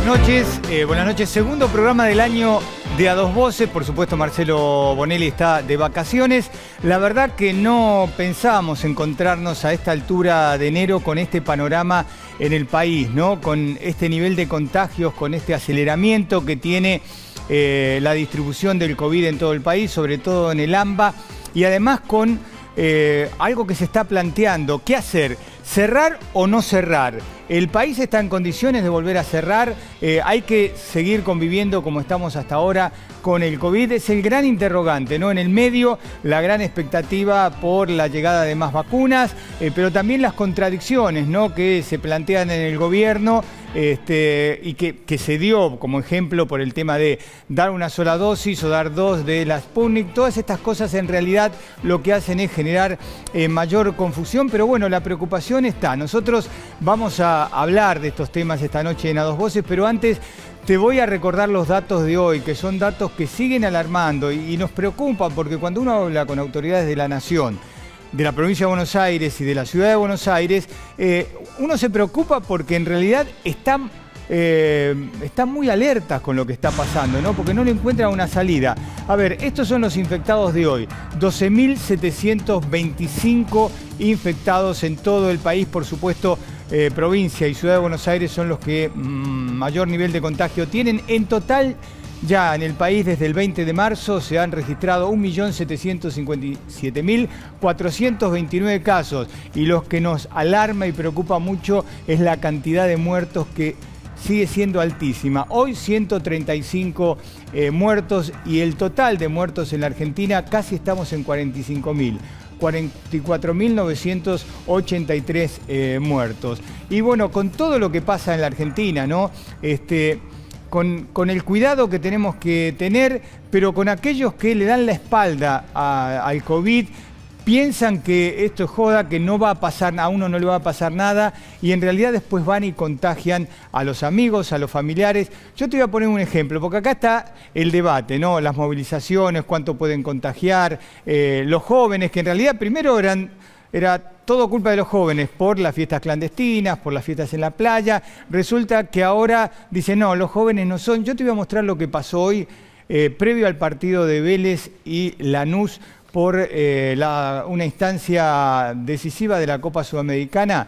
Buenas noches. Segundo programa del año de A Dos Voces. Por supuesto, Marcelo Bonelli está de vacaciones. La verdad que no pensábamos encontrarnos a esta altura de enero con este panorama en el país, ¿no? Con este nivel de contagios, con este aceleramiento que tiene la distribución del COVID en todo el país, sobre todo en el AMBA, y además con algo que se está planteando. ¿Qué hacer? ¿Cerrar o no cerrar? El país está en condiciones de volver a cerrar, hay que seguir conviviendo como estamos hasta ahora con el COVID. Es el gran interrogante, ¿no? En el medio, la gran expectativa por la llegada de más vacunas, pero también las contradicciones, ¿no?, que se plantean en el gobierno y que se dio como ejemplo por el tema de dar una sola dosis o dar dos de la Sputnik. Todas estas cosas en realidad lo que hacen es generar mayor confusión, pero bueno, la preocupación está. Nosotros vamos a hablar de estos temas esta noche en A Dos Voces, pero antes te voy a recordar los datos de hoy, que son datos que siguen alarmando y nos preocupan, porque cuando uno habla con autoridades de la Nación, de la provincia de Buenos Aires y de la ciudad de Buenos Aires, uno se preocupa porque en realidad están muy alertas con lo que está pasando, ¿no? Porque no le encuentran una salida. A ver, estos son los infectados de hoy. 12.725 infectados en todo el país. Por supuesto, provincia y ciudad de Buenos Aires son los que mayor nivel de contagio tienen. En total, ya en el país desde el 20 de marzo se han registrado 1.757.429 casos. Y lo que nos alarma y preocupa mucho es la cantidad de muertos, que sigue siendo altísima. Hoy 135 muertos, y el total de muertos en la Argentina casi estamos en 45.000. 44.983 muertos. Y bueno, con todo lo que pasa en la Argentina, ¿no? Con el cuidado que tenemos que tener, pero con aquellos que le dan la espalda al COVID, piensan que esto es joda, que no va a pasar, a uno no le va a pasar nada, y en realidad después van y contagian a los amigos, a los familiares. Yo te voy a poner un ejemplo, porque acá está el debate, ¿no? Las movilizaciones, cuánto pueden contagiar, los jóvenes, que en realidad primero era todo culpa de los jóvenes por las fiestas clandestinas, por las fiestas en la playa. Resulta que ahora dicen, no, los jóvenes no son. Yo te voy a mostrar lo que pasó hoy, previo al partido de Vélez y Lanús, por una instancia decisiva de la Copa Sudamericana.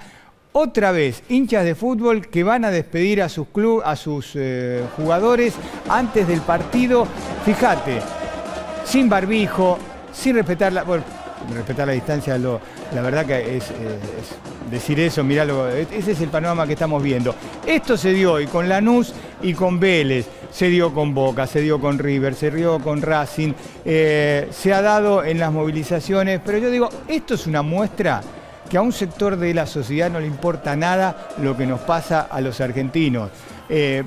Otra vez, hinchas de fútbol que van a despedir a sus jugadores antes del partido. Fíjate, sin barbijo, sin respetar la distancia. La verdad que es decir eso, miralo, ese es el panorama que estamos viendo. Esto se dio hoy con Lanús y con Vélez, se dio con Boca, se dio con River, se dio con Racing, se ha dado en las movilizaciones, pero yo digo, esto es una muestra que a un sector de la sociedad no le importa nada lo que nos pasa a los argentinos,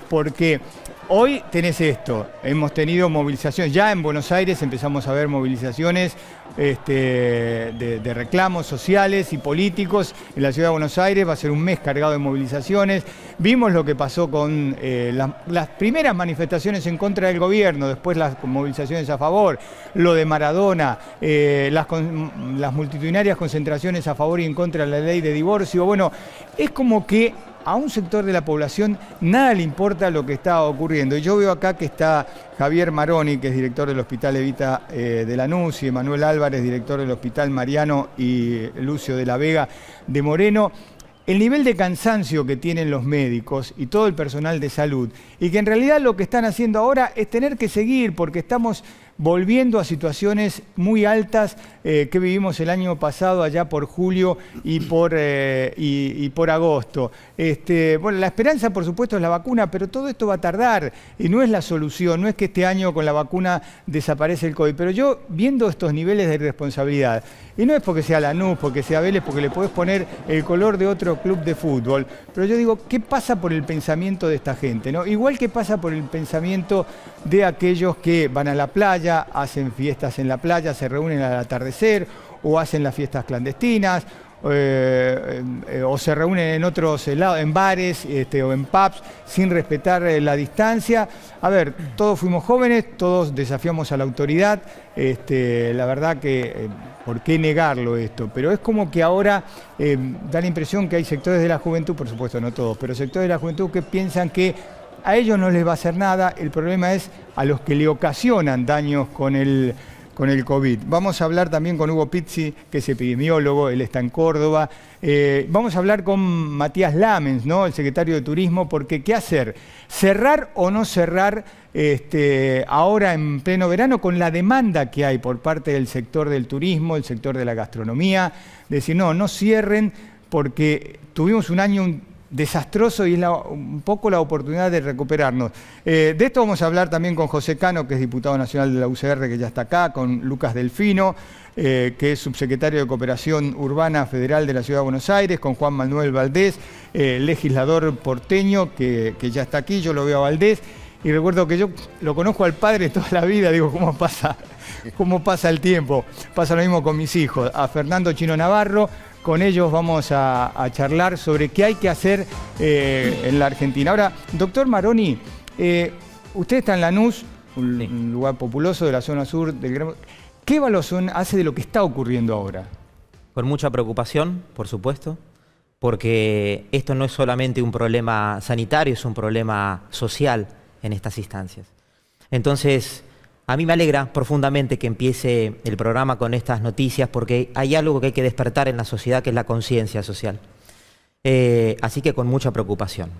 porque hoy tenés esto, hemos tenido movilizaciones, ya en Buenos Aires empezamos a ver movilizaciones de reclamos sociales y políticos. En la ciudad de Buenos Aires va a ser un mes cargado de movilizaciones. Vimos lo que pasó con las primeras manifestaciones en contra del gobierno, después las movilizaciones a favor, lo de Maradona, las multitudinarias concentraciones a favor y en contra de la ley de divorcio. Bueno, es como que a un sector de la población nada le importa lo que está ocurriendo. Y yo veo acá que está Javier Maroni, que es director del Hospital Evita de Lanús, y Emanuel Álvarez, director del Hospital Mariano, y Lucio de la Vega de Moreno. El nivel de cansancio que tienen los médicos y todo el personal de salud, y que en realidad lo que están haciendo ahora es tener que seguir, porque estamos volviendo a situaciones muy altas que vivimos el año pasado, allá por julio y por agosto. Bueno, la esperanza, por supuesto, es la vacuna, pero todo esto va a tardar y no es la solución. No es que este año con la vacuna desaparece el COVID, pero yo, viendo estos niveles de irresponsabilidad, y no es porque sea Lanús, porque sea Vélez, porque le podés poner el color de otro club de fútbol, pero yo digo, ¿qué pasa por el pensamiento de esta gente, ¿no? Igual que pasa por el pensamiento de aquellos que van a la playa, hacen fiestas en la playa, se reúnen al atardecer, o hacen las fiestas clandestinas, o se reúnen en otros lados, en bares o en pubs, sin respetar la distancia. A ver, todos fuimos jóvenes, todos desafiamos a la autoridad, la verdad que, ¿por qué negarlo esto? Pero es como que ahora da la impresión que hay sectores de la juventud, por supuesto no todos, pero sectores de la juventud que piensan que a ellos no les va a hacer nada, el problema es a los que le ocasionan daños con el COVID. Vamos a hablar también con Hugo Pizzi, que es epidemiólogo, él está en Córdoba. Vamos a hablar con Matías Lamens, ¿no?, el secretario de Turismo, porque ¿qué hacer? ¿Cerrar o no cerrar ahora en pleno verano con la demanda que hay por parte del sector del turismo, el sector de la gastronomía? Decir, no cierren porque tuvimos un año desastroso y es un poco la oportunidad de recuperarnos. De esto vamos a hablar también con José Cano, que es diputado nacional de la UCR, que ya está acá, con Lucas Delfino, que es subsecretario de Cooperación Urbana Federal de la Ciudad de Buenos Aires, con Juan Manuel Valdés, legislador porteño, que ya está aquí. Yo lo veo a Valdés y recuerdo que yo lo conozco al padre toda la vida, digo, ¿cómo pasa el tiempo? Pasa lo mismo con mis hijos, a Fernando Chino Navarro. Con ellos vamos a charlar sobre qué hay que hacer en la Argentina. Ahora, doctor Maroni, usted está en Lanús, un lugar populoso de la zona sur del Gran... ¿Qué evaluación hace de lo que está ocurriendo ahora? Con mucha preocupación, por supuesto, porque esto no es solamente un problema sanitario, es un problema social en estas instancias. Entonces, a mí me alegra profundamente que empiece el programa con estas noticias, porque hay algo que hay que despertar en la sociedad, que es la conciencia social. Así que con mucha preocupación.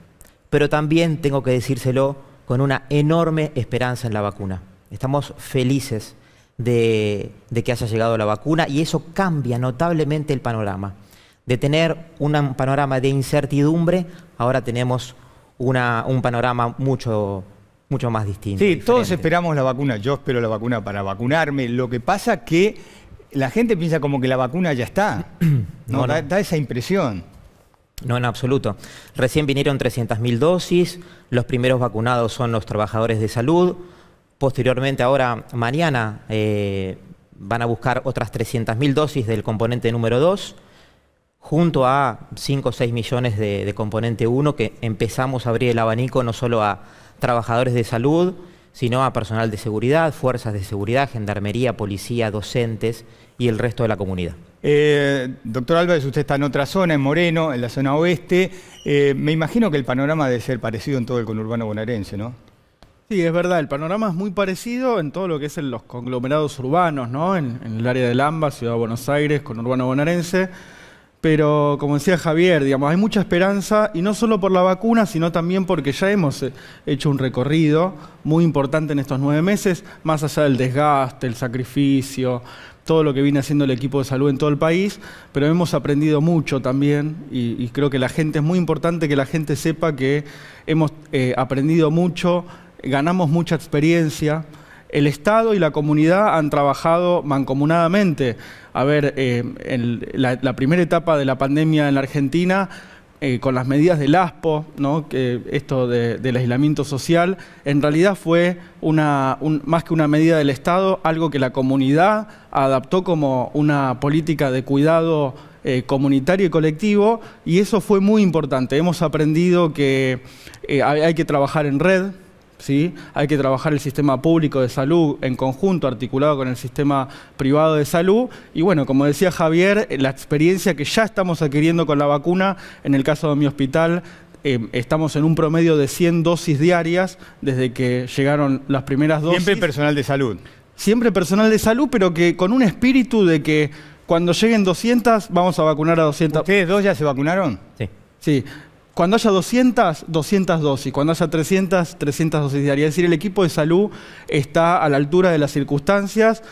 Pero también tengo que decírselo con una enorme esperanza en la vacuna. Estamos felices de que haya llegado la vacuna y eso cambia notablemente el panorama. De tener un panorama de incertidumbre, ahora tenemos un panorama mucho más distinto. Sí, diferente. Todos esperamos la vacuna. Yo espero la vacuna para vacunarme. Lo que pasa es que la gente piensa como que la vacuna ya está. No. Da esa impresión. No, en absoluto. Recién vinieron 300.000 dosis. Los primeros vacunados son los trabajadores de salud. Posteriormente, ahora, mañana, van a buscar otras 300.000 dosis del componente número 2, junto a 5 o 6 millones de componente 1, que empezamos a abrir el abanico no solo a trabajadores de salud, sino a personal de seguridad, fuerzas de seguridad, gendarmería, policía, docentes y el resto de la comunidad. Doctor Álvarez, usted está en otra zona, en Moreno, en la zona oeste. Me imagino que el panorama debe ser parecido en todo el conurbano bonaerense, ¿no? Sí, es verdad, el panorama es muy parecido en todo lo que es en los conglomerados urbanos, ¿no? En el área del AMBA, Ciudad de Buenos Aires, conurbano bonaerense. Pero, como decía Javier, digamos, hay mucha esperanza, y no solo por la vacuna, sino también porque ya hemos hecho un recorrido muy importante en estos 9 meses, más allá del desgaste, el sacrificio, todo lo que viene haciendo el equipo de salud en todo el país, pero hemos aprendido mucho también, y creo que es muy importante que la gente sepa que hemos aprendido mucho, ganamos mucha experiencia. El Estado y la comunidad han trabajado mancomunadamente. A ver, la primera etapa de la pandemia en la Argentina, con las medidas del ASPO, ¿no? Esto del aislamiento social, en realidad fue más que una medida del Estado, algo que la comunidad adaptó como una política de cuidado comunitario y colectivo, y eso fue muy importante. Hemos aprendido que hay que trabajar en red, ¿sí? Hay que trabajar el sistema público de salud en conjunto, articulado con el sistema privado de salud. Y bueno, como decía Javier, la experiencia que ya estamos adquiriendo con la vacuna, en el caso de mi hospital, estamos en un promedio de 100 dosis diarias desde que llegaron las primeras dosis. Siempre personal de salud. Siempre personal de salud, pero que con un espíritu de que cuando lleguen 200, vamos a vacunar a 200. ¿Ustedes dos ya se vacunaron? Sí. Sí. Cuando haya 200 dosis. Cuando haya 300 dosis diarias. Es decir, el equipo de salud está a la altura de las circunstancias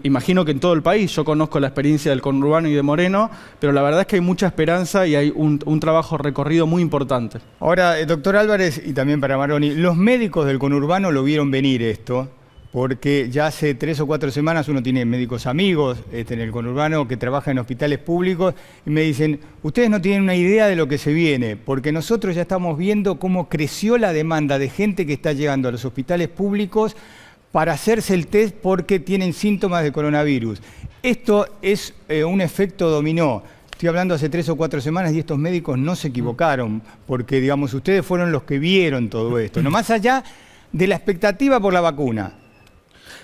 imagino que en todo el país. Yo conozco la experiencia del conurbano y de Moreno, pero la verdad es que hay mucha esperanza y hay un trabajo recorrido muy importante. Ahora, doctor Álvarez, y también para Maroni, los médicos del conurbano lo vieron venir esto, porque ya hace 3 o 4 semanas uno tiene médicos amigos en el conurbano que trabajan en hospitales públicos y me dicen, ustedes no tienen una idea de lo que se viene, porque nosotros ya estamos viendo cómo creció la demanda de gente que está llegando a los hospitales públicos para hacerse el test porque tienen síntomas de coronavirus. Esto es un efecto dominó. Estoy hablando hace 3 o 4 semanas y estos médicos no se equivocaron, porque digamos, ustedes fueron los que vieron todo esto, no más allá de la expectativa por la vacuna.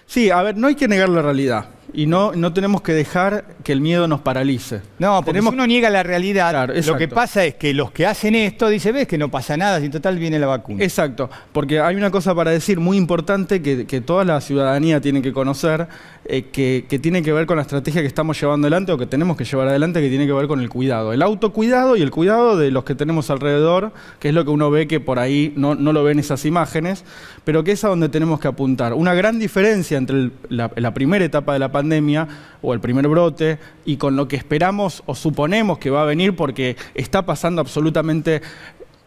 Sí, a ver, no hay que negar la realidad. y no tenemos que dejar que el miedo nos paralice. No, porque si uno niega la realidad, Claro, lo exacto. que pasa es que los que hacen esto dicen, ves que no pasa nada, si en total viene la vacuna. Exacto, porque hay una cosa para decir muy importante que toda la ciudadanía tiene que conocer, que tiene que ver con la estrategia que estamos llevando adelante o que tenemos que llevar adelante, que tiene que ver con el cuidado. El autocuidado y el cuidado de los que tenemos alrededor, que es lo que uno ve que por ahí no lo ven esas imágenes, pero que es a donde tenemos que apuntar. Una gran diferencia entre la primera etapa de la pandemia o el primer brote y con lo que esperamos o suponemos que va a venir, porque está pasando absolutamente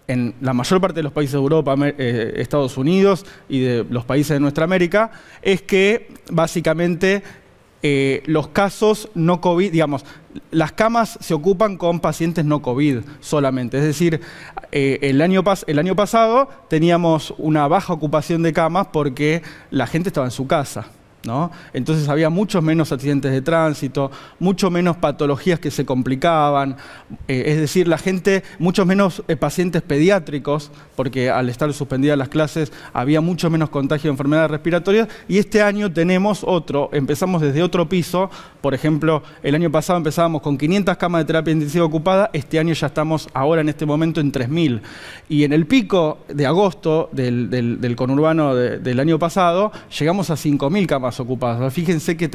en la mayor parte de los países de Europa, Estados Unidos y de los países de nuestra América, es que básicamente los casos no COVID, digamos, las camas se ocupan con pacientes no COVID solamente. Es decir, el año pasado teníamos una baja ocupación de camas porque la gente estaba en su casa, ¿no? Entonces había muchos menos accidentes de tránsito, mucho menos patologías que se complicaban, es decir, la gente, muchos menos pacientes pediátricos, porque al estar suspendidas las clases había mucho menos contagio de enfermedades respiratorias, y este año tenemos empezamos desde otro piso. Por ejemplo, el año pasado empezábamos con 500 camas de terapia intensiva ocupada, este año ya estamos ahora en este momento en 3.000. Y en el pico de agosto del conurbano del año pasado, llegamos a 5.000 camas ocupadas. Fíjense que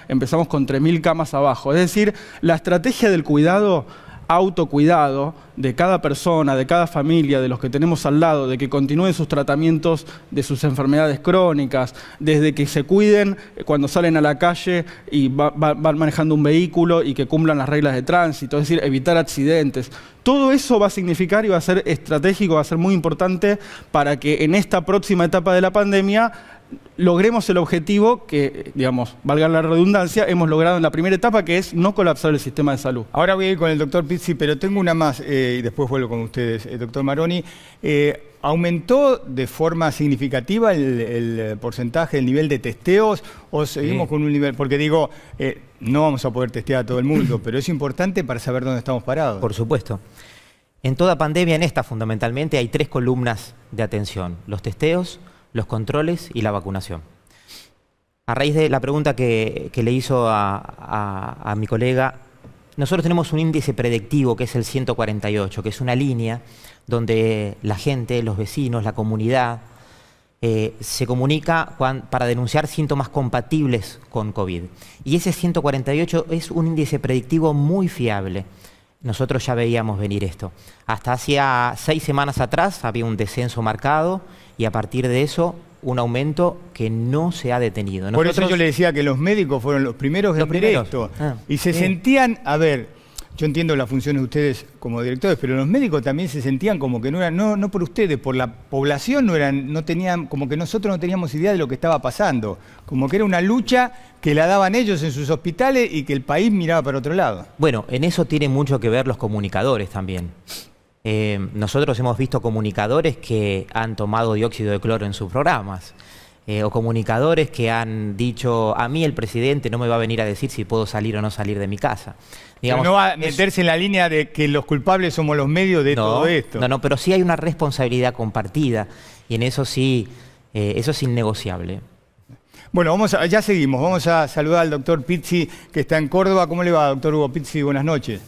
empezamos con 3.000 camas abajo. Es decir, la estrategia del cuidado, autocuidado de cada persona, de cada familia, de los que tenemos al lado, de que continúen sus tratamientos de sus enfermedades crónicas, desde que se cuiden cuando salen a la calle y van manejando un vehículo y que cumplan las reglas de tránsito, es decir, evitar accidentes. Todo eso va a significar y va a ser estratégico, va a ser muy importante para que en esta próxima etapa de la pandemia logremos el objetivo que, digamos, valga la redundancia, hemos logrado en la primera etapa, que es no colapsar el sistema de salud. Ahora voy a ir con el doctor Pizzi, pero tengo una más y después vuelvo con ustedes, doctor Maroni. ¿Aumentó de forma significativa el porcentaje, el nivel de testeos o seguimos con un nivel? Porque digo, no vamos a poder testear a todo el mundo, pero es importante para saber dónde estamos parados. Por supuesto. En toda pandemia, en esta fundamentalmente, hay 3 columnas de atención: los testeos, los controles y la vacunación. A raíz de la pregunta que le hizo a mi colega, nosotros tenemos un índice predictivo que es el 148, que es una línea donde la gente, los vecinos, la comunidad, se comunica para denunciar síntomas compatibles con COVID. Y ese 148 es un índice predictivo muy fiable. Nosotros ya veíamos venir esto. Hasta hacía 6 semanas atrás había un descenso marcado y a partir de eso un aumento que no se ha detenido. Por eso yo le decía que los médicos fueron los primeros en ver esto. Y se sentían, a ver, yo entiendo las funciones de ustedes como directores, pero los médicos también se sentían como que no eran, no por ustedes, por la población no tenían, como que nosotros no teníamos idea de lo que estaba pasando. Como que era una lucha que la daban ellos en sus hospitales y que el país miraba para otro lado. Bueno, en eso tiene mucho que ver los comunicadores también. Nosotros hemos visto comunicadores que han tomado dióxido de cloro en sus programas, o comunicadores que han dicho, a mí el presidente no me va a venir a decir si puedo salir o no salir de mi casa. Digamos, pero no va a meterse en la línea de que los culpables somos los medios de todo esto. No, pero sí hay una responsabilidad compartida y en eso sí, eso es innegociable. Bueno, ya seguimos. Vamos a saludar al doctor Pizzi, que está en Córdoba. ¿Cómo le va, doctor Hugo Pizzi? Buenas noches.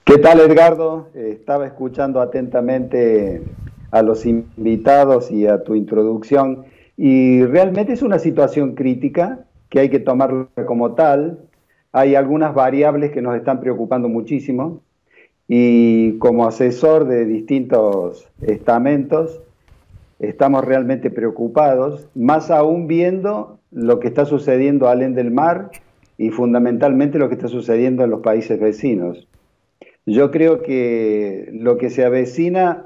¿Qué tal, Edgardo? Estaba escuchando atentamente a los invitados y a tu introducción, y realmente es una situación crítica que hay que tomarla como tal. Hay algunas variables que nos están preocupando muchísimo, y como asesor de distintos estamentos estamos realmente preocupados, más aún viendo lo que está sucediendo alén del mar y fundamentalmente lo que está sucediendo en los países vecinos. Yo creo que lo que se avecina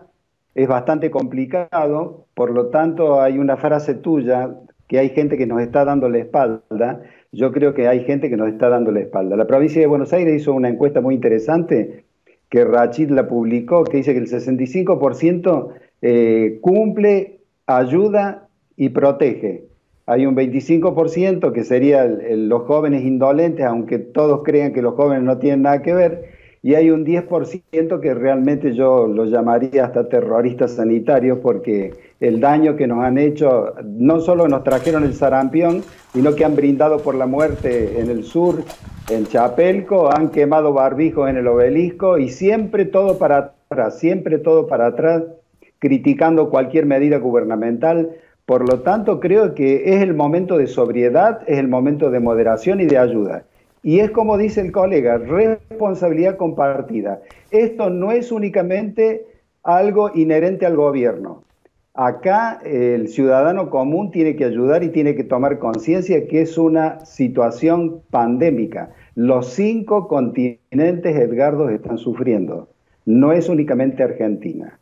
es bastante complicado, por lo tanto hay una frase tuya, que hay gente que nos está dando la espalda. Yo creo que hay gente que nos está dando la espalda. La provincia de Buenos Aires hizo una encuesta muy interesante, que Rachid la publicó, que dice que el 65% cumple, ayuda y protege. Hay un 25% que sería los jóvenes indolentes, aunque todos crean que los jóvenes no tienen nada que ver, y hay un 10% que realmente yo lo llamaría hasta terroristas sanitarios, porque el daño que nos han hecho, no solo nos trajeron el sarampión, sino que han brindado por la muerte en el sur, en Chapelco, han quemado barbijos en el Obelisco, y siempre todo para atrás, criticando cualquier medida gubernamental. Por lo tanto, creo que es el momento de sobriedad, es el momento de moderación y de ayuda. Y es como dice el colega, responsabilidad compartida. Esto no es únicamente algo inherente al gobierno. Acá el ciudadano común tiene que ayudar y tiene que tomar conciencia que es una situación pandémica. Los 5 continentes, Edgardo, están sufriendo. No es únicamente Argentina.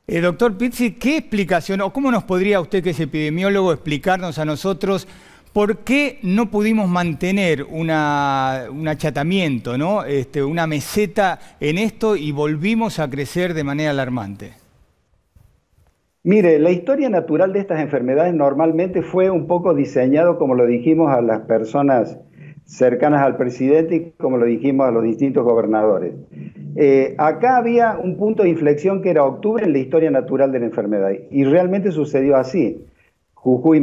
Doctor Pizzi, ¿qué explicación o cómo nos podría usted, que es epidemiólogo, explicarnos a nosotros por qué no pudimos mantener un achatamiento, ¿no? Una meseta en esto y volvimos a crecer de manera alarmante? Mire, la historia natural de estas enfermedades normalmente fue un poco diseñado, como lo dijimos, a las personas cercanas al presidente y como lo dijimos a los distintos gobernadores. Acá había un punto de inflexión que era octubre en la historia natural de la enfermedad, y realmente sucedió así. Jujuy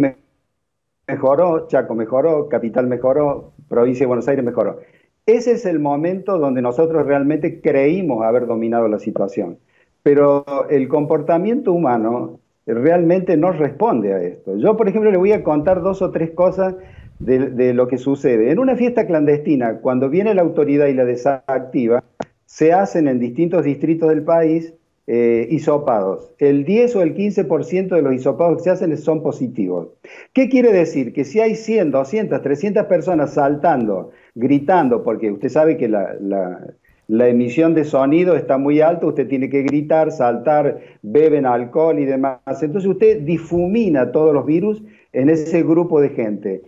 mejoró, Chaco mejoró, Capital mejoró, Provincia de Buenos Aires mejoró. Ese es el momento donde nosotros realmente creímos haber dominado la situación. Pero el comportamiento humano realmente no responde a esto. Yo, por ejemplo, le voy a contar 2 o 3 cosas de lo que sucede. En una fiesta clandestina, cuando viene la autoridad y la desactiva, se hacen en distintos distritos del país hisopados. El 10 o el 15% de los hisopados que se hacen son positivos. ¿Qué quiere decir? Que si hay 100, 200, 300 personas saltando, gritando, porque usted sabe que la emisión de sonido está muy alta, usted tiene que gritar, saltar, beben alcohol y demás. Entonces usted difumina todos los virus en ese grupo de gente.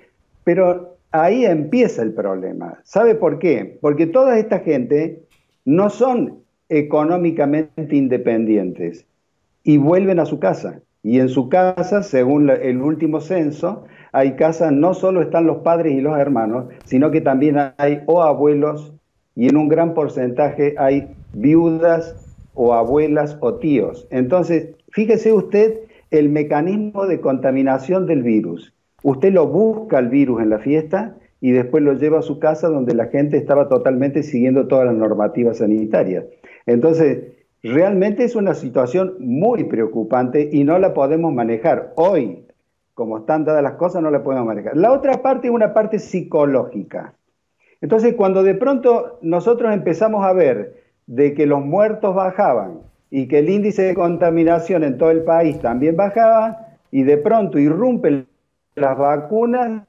Pero ahí empieza el problema. ¿Sabe por qué? Porque toda esta gente no son económicamente independientes y vuelven a su casa. Y en su casa, según el último censo, hay casas, no solo están los padres y los hermanos, sino que también hay o abuelos, y en un gran porcentaje hay viudas o abuelas o tíos. Entonces, fíjese usted el mecanismo de contaminación del virus. Usted lo busca el virus en la fiesta y después lo lleva a su casa, donde la gente estaba totalmente siguiendo todas las normativas sanitarias. Entonces, realmente es una situación muy preocupante y no la podemos manejar. Hoy, como están dadas las cosas, no la podemos manejar. La otra parte es una parte psicológica. Entonces, cuando de pronto nosotros empezamos a ver de que los muertos bajaban y que el índice de contaminación en todo el país también bajaba, y de pronto irrumpen las vacunas,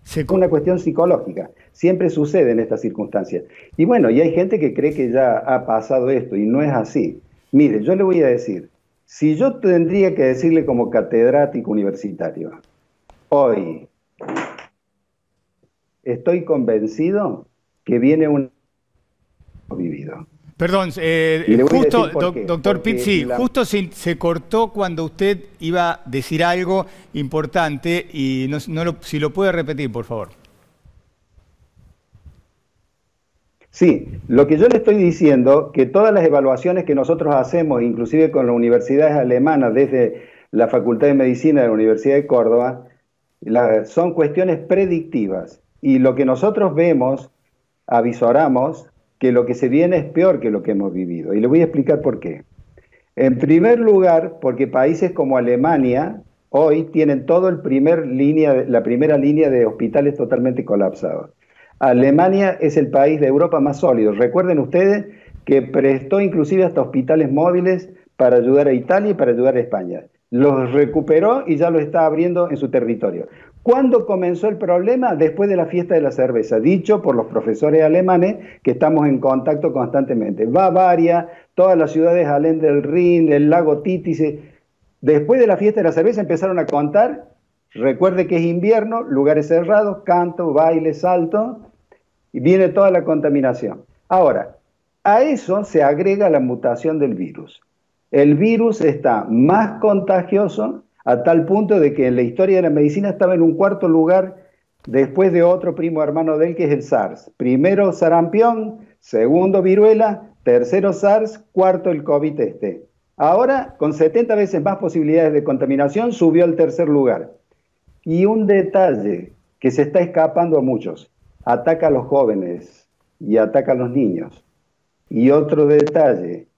es una cuestión psicológica. Siempre sucede en estas circunstancias. Y bueno, y hay gente que cree que ya ha pasado esto, y no es así. Mire, yo le voy a decir, si yo tendría que decirle como catedrático universitario, hoy estoy convencido que viene un vivido. Perdón, justo, doctor Pizzi, justo se cortó cuando usted iba a decir algo importante y si lo puede repetir, por favor. Sí, lo que yo le estoy diciendo, que todas las evaluaciones que nosotros hacemos, inclusive con las universidades alemanas, desde la Facultad de Medicina de la Universidad de Córdoba, son cuestiones predictivas. Y lo que nosotros vemos, avisoramos, que lo que se viene es peor que lo que hemos vivido. Y le voy a explicar por qué. En primer lugar, porque países como Alemania hoy tienen la primera línea de hospitales totalmente colapsados. Alemania es el país de Europa más sólido. Recuerden ustedes que prestó inclusive hasta hospitales móviles para ayudar a Italia y para ayudar a España. Los recuperó y ya los está abriendo en su territorio. ¿Cuándo comenzó el problema? Después de la fiesta de la cerveza, dicho por los profesores alemanes que estamos en contacto constantemente. Bavaria, todas las ciudades alén del Rin, el lago Titis. Después de la fiesta de la cerveza empezaron a contar, recuerde que es invierno, lugares cerrados, canto, baile, salto, y viene toda la contaminación. Ahora, a eso se agrega la mutación del virus. El virus está más contagioso, a tal punto de que en la historia de la medicina estaba en un 4.º lugar después de otro primo hermano de él que es el SARS. Primero sarampión, segundo viruela, tercero SARS, cuarto el COVID este. Ahora, con 70 veces más posibilidades de contaminación, subió al tercer lugar. Y un detalle que se está escapando a muchos, ataca a los jóvenes y ataca a los niños. Y otro detalle,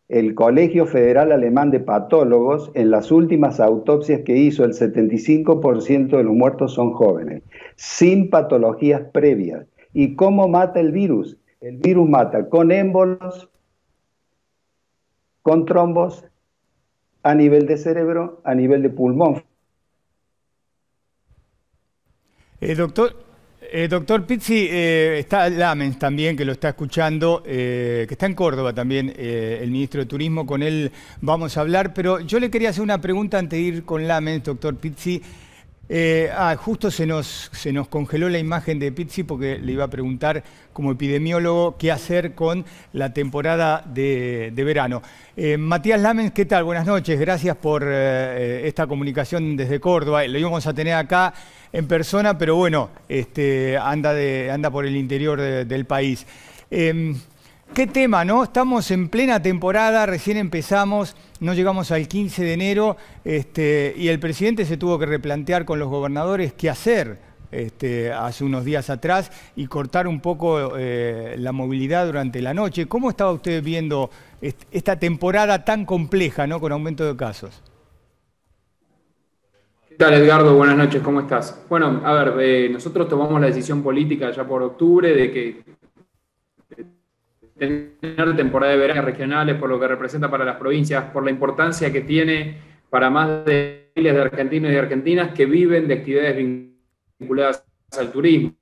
el Colegio Federal Alemán de Patólogos, en las últimas autopsias que hizo, el 75% de los muertos son jóvenes, sin patologías previas. ¿Y cómo mata el virus? El virus mata con émbolos, con trombos, a nivel de cerebro, a nivel de pulmón. Doctor Pizzi, está Lamens también, que lo está escuchando, que está en Córdoba también, el ministro de Turismo, con él vamos a hablar, pero yo le quería hacer una pregunta antes de ir con Lamens, doctor Pizzi. Justo se nos congeló la imagen de Pizzi porque le iba a preguntar como epidemiólogo qué hacer con la temporada de verano. Matías Lamens, ¿qué tal? Buenas noches, gracias por esta comunicación desde Córdoba. Lo íbamos a tener acá en persona, pero bueno, anda por el interior del país. ¿Qué tema, no? Estamos en plena temporada, recién empezamos, no llegamos al 15 de enero y el presidente se tuvo que replantear con los gobernadores qué hacer hace unos días atrás y cortar un poco la movilidad durante la noche. ¿Cómo estaba usted viendo esta temporada tan compleja, ¿no? Con aumento de casos? ¿Qué tal, Edgardo? Buenas noches, ¿cómo estás? Bueno, a ver, nosotros tomamos la decisión política ya por octubre de que tener temporada de verano regionales por lo que representa para las provincias, por la importancia que tiene para más de miles de argentinos y argentinas que viven de actividades vinculadas al turismo.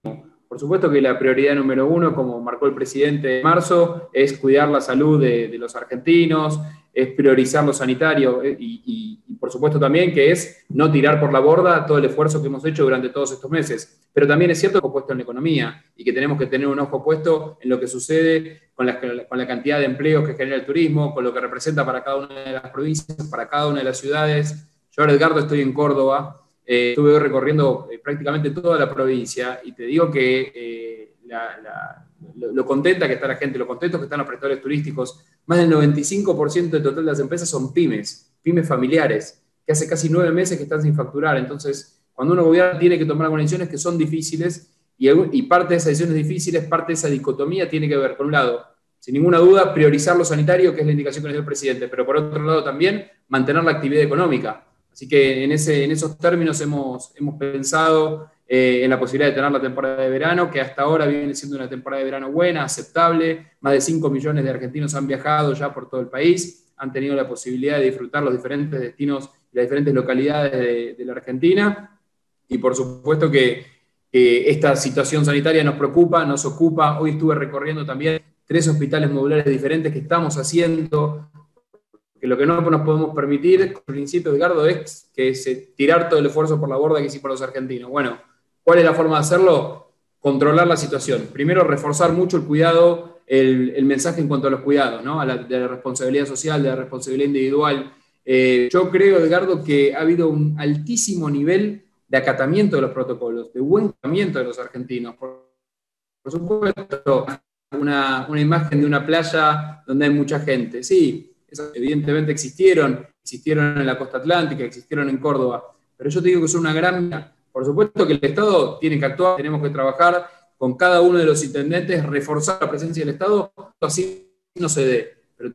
Por supuesto que la prioridad número uno, como marcó el presidente en marzo, es cuidar la salud de los argentinos, es priorizar lo sanitario y por supuesto también que es no tirar por la borda todo el esfuerzo que hemos hecho durante todos estos meses. Pero también es cierto que puesto en la economía y que tenemos que tener un ojo puesto en lo que sucede con la cantidad de empleos que genera el turismo, con lo que representa para cada una de las provincias, para cada una de las ciudades. Yo ahora, Edgardo, estoy en Córdoba, estuve hoy recorriendo prácticamente toda la provincia y te digo que lo contenta que está la gente, lo contentos que están los prestadores turísticos. Más del 95% del total de las empresas son pymes familiares, que hace casi 9 meses que están sin facturar. Entonces, cuando uno gobierna tiene que tomar algunas decisiones que son difíciles y parte de esas decisiones difíciles, parte de esa dicotomía tiene que ver, por un lado, sin ninguna duda, priorizar lo sanitario, que es la indicación que nos dio el presidente, pero por otro lado también mantener la actividad económica. Así que en esos términos hemos pensado en la posibilidad de tener la temporada de verano, que hasta ahora viene siendo una temporada de verano buena, aceptable. Más de 5 millones de argentinos han viajado ya por todo el país, han tenido la posibilidad de disfrutar los diferentes destinos y las diferentes localidades de la Argentina. Y por supuesto que esta situación sanitaria nos preocupa, nos ocupa. Hoy estuve recorriendo también 3 hospitales modulares diferentes que estamos haciendo, que lo que no nos podemos permitir, el principio, Edgardo, es que tirar todo el esfuerzo por la borda que hicimos los argentinos. Bueno, ¿cuál es la forma de hacerlo? Controlar la situación. Primero, reforzar mucho el cuidado, el mensaje en cuanto a los cuidados, ¿no? De la responsabilidad social, de la responsabilidad individual. Yo creo, Edgardo, que ha habido un altísimo nivel de acatamiento de los protocolos, de buen acatamiento de los argentinos. Por supuesto, una imagen de una playa donde hay mucha gente. Sí, esas evidentemente existieron en la costa atlántica, existieron en Córdoba, pero yo te digo que son una gran... Por supuesto que el Estado tiene que actuar, tenemos que trabajar con cada uno de los intendentes, reforzar la presencia del Estado, así no se dé. Pero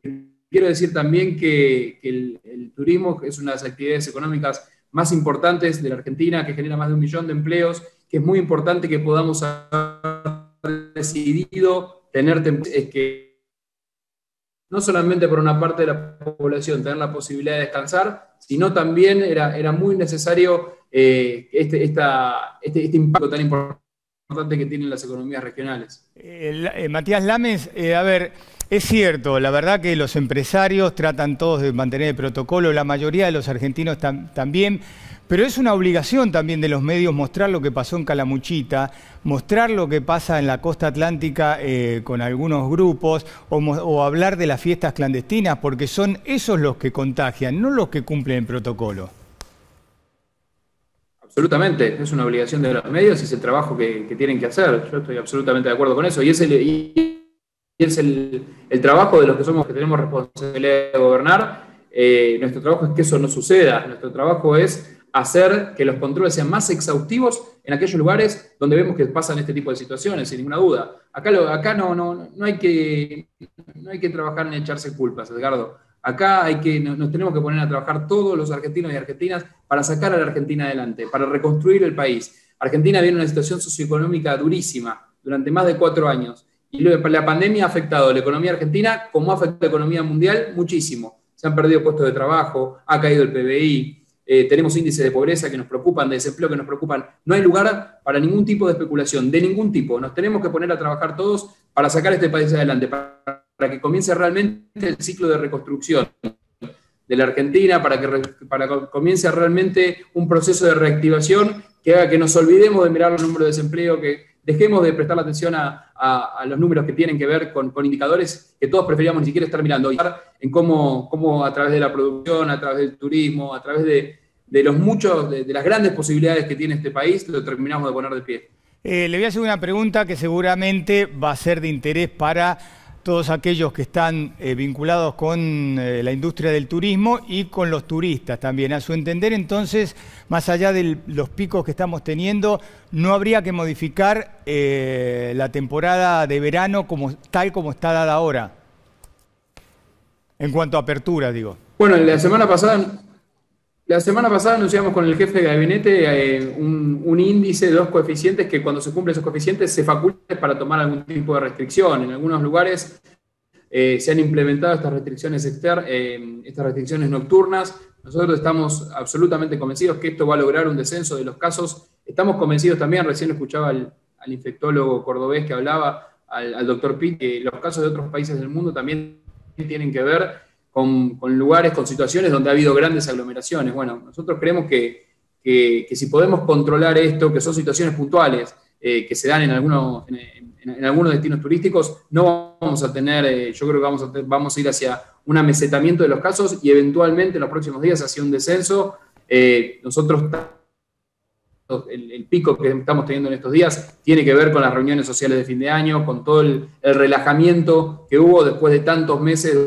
quiero decir también que el turismo es una de las actividades económicas más importantes de la Argentina, que genera más de 1 millón de empleos, que es muy importante que podamos haber decidido tener que no solamente por una parte de la población tener la posibilidad de descansar, sino también era muy necesario este impacto tan importante que tienen las economías regionales. Matías Lamens, a ver, es cierto, la verdad que los empresarios tratan todos de mantener el protocolo, la mayoría de los argentinos también, pero es una obligación también de los medios mostrar lo que pasó en Calamuchita, mostrar lo que pasa en la costa atlántica con algunos grupos, o hablar de las fiestas clandestinas, porque son esos los que contagian, no los que cumplen el protocolo. absolutamente, es una obligación de los medios y es el trabajo que tienen que hacer. Yo estoy absolutamente de acuerdo con eso. Y es el trabajo de los que somos, que tenemos responsabilidad de gobernar. Nuestro trabajo es que eso no suceda. Nuestro trabajo es hacer que los controles sean más exhaustivos en aquellos lugares donde vemos que pasan este tipo de situaciones, sin ninguna duda. Acá no hay que trabajar en echarse culpas, Edgardo. Acá nos tenemos que poner a trabajar todos los argentinos y argentinas para sacar a la Argentina adelante, para reconstruir el país. Argentina viene en una situación socioeconómica durísima durante más de 4 años. Y la pandemia ha afectado a la economía argentina como ha afectado a la economía mundial muchísimo. Se han perdido puestos de trabajo, ha caído el PBI, tenemos índices de pobreza que nos preocupan, de desempleo que nos preocupan. No hay lugar para ningún tipo de especulación, de ningún tipo. Nos tenemos que poner a trabajar todos para sacar este país adelante, para que comience realmente el ciclo de reconstrucción de la Argentina, para que comience realmente un proceso de reactivación que haga que nos olvidemos de mirar los números de desempleo, que dejemos de prestar la atención a los números que tienen que ver con indicadores que todos preferíamos ni siquiera estar mirando, en cómo a través de la producción, a través del turismo, a través de las grandes posibilidades que tiene este país, lo terminamos de poner de pie. Le voy a hacer una pregunta que seguramente va a ser de interés para todos aquellos que están vinculados con la industria del turismo y con los turistas también. A su entender, entonces, más allá de los picos que estamos teniendo, ¿no habría que modificar la temporada de verano tal como está dada ahora? En cuanto a apertura, digo. Bueno, la semana pasada anunciamos con el jefe de gabinete un índice de 2 coeficientes que cuando se cumplen esos coeficientes se faculta para tomar algún tipo de restricción. En algunos lugares se han implementado estas restricciones nocturnas. Nosotros estamos absolutamente convencidos que esto va a lograr un descenso de los casos. Estamos convencidos también, recién escuchaba al infectólogo cordobés que hablaba, al doctor Pitt, que los casos de otros países del mundo también tienen que ver con lugares, con situaciones donde ha habido grandes aglomeraciones. Bueno, nosotros creemos que si podemos controlar esto, que son situaciones puntuales que se dan en algunos destinos turísticos, no vamos a tener, yo creo que vamos a ir hacia un amesetamiento de los casos y eventualmente en los próximos días hacia un descenso. Nosotros, el pico que estamos teniendo en estos días tiene que ver con las reuniones sociales de fin de año, con todo el relajamiento que hubo después de tantos meses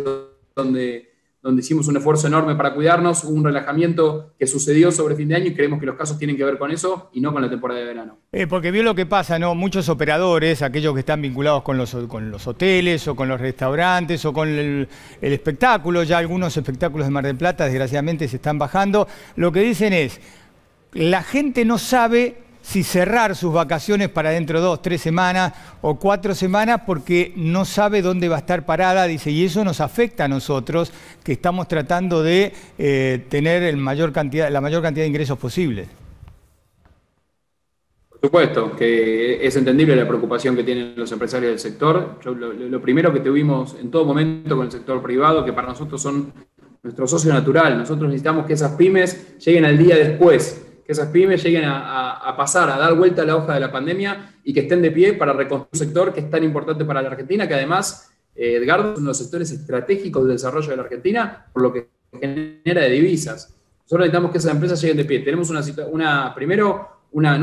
donde hicimos un esfuerzo enorme para cuidarnos, hubo un relajamiento que sucedió sobre fin de año y creemos que los casos tienen que ver con eso y no con la temporada de verano. Porque vio lo que pasa, ¿no? Muchos operadores, aquellos que están vinculados con los hoteles o con los restaurantes o con el espectáculo, ya algunos espectáculos de Mar del Plata desgraciadamente se están bajando, lo que dicen es, la gente no sabe si cerrar sus vacaciones para dentro de 2, 3 semanas o 4 semanas porque no sabe dónde va a estar parada, dice, y eso nos afecta a nosotros que estamos tratando de tener la mayor cantidad de ingresos posibles. Por supuesto, que es entendible la preocupación que tienen los empresarios del sector. Lo primero que tuvimos en todo momento con el sector privado, que para nosotros son nuestro socio natural, nosotros necesitamos que esas pymes lleguen al día después, que esas pymes lleguen a pasar, a dar vuelta a la hoja de la pandemia y que estén de pie para reconstruir un sector que es tan importante para la Argentina, que además, Edgardo, es uno de los sectores estratégicos del desarrollo de la Argentina, por lo que genera de divisas. Nosotros necesitamos que esas empresas lleguen de pie. Tenemos no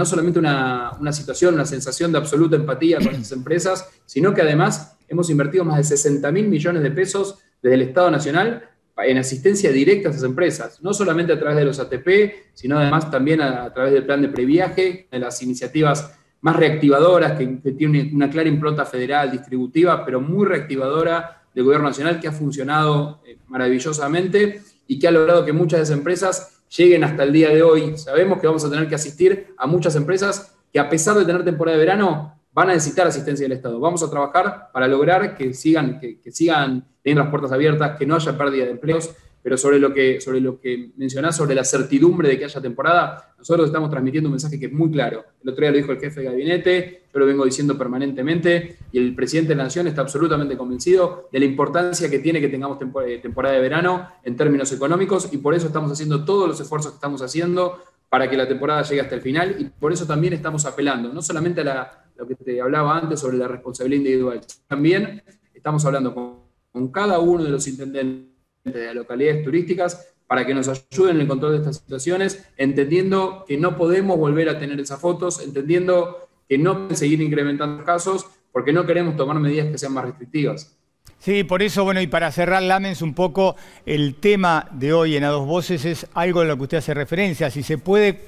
solamente una situación, una sensación de absoluta empatía con esas empresas, sino que además hemos invertido más de 60.000 millones de pesos desde el Estado Nacional en asistencia directa a esas empresas, no solamente a través de los ATP, sino además también a través del plan de previaje, de las iniciativas más reactivadoras, que tienen una clara impronta federal, distributiva, pero muy reactivadora del gobierno nacional, que ha funcionado maravillosamente y que ha logrado que muchas de esas empresas lleguen hasta el día de hoy. Sabemos que vamos a tener que asistir a muchas empresas que, a pesar de tener temporada de verano, van a necesitar asistencia del Estado. Vamos a trabajar para lograr que sigan teniendo las puertas abiertas, que no haya pérdida de empleos, pero sobre lo que mencionás, sobre la certidumbre de que haya temporada, nosotros estamos transmitiendo un mensaje que es muy claro. El otro día lo dijo el jefe de gabinete, yo lo vengo diciendo permanentemente, y el presidente de la Nación está absolutamente convencido de la importancia que tiene que tengamos temporada de verano en términos económicos, y por eso estamos haciendo todos los esfuerzos que estamos haciendo para que la temporada llegue hasta el final, y por eso también estamos apelando, no solamente a lo que te hablaba antes sobre la responsabilidad individual, también estamos hablando con cada uno de los intendentes de las localidades turísticas para que nos ayuden en el control de estas situaciones, entendiendo que no podemos volver a tener esas fotos, entendiendo que no pueden seguir incrementando casos, porque no queremos tomar medidas que sean más restrictivas. Sí, por eso, bueno, y para cerrar, Lamens, un poco el tema de hoy en A Dos Voces es algo a lo que usted hace referencia, si se puede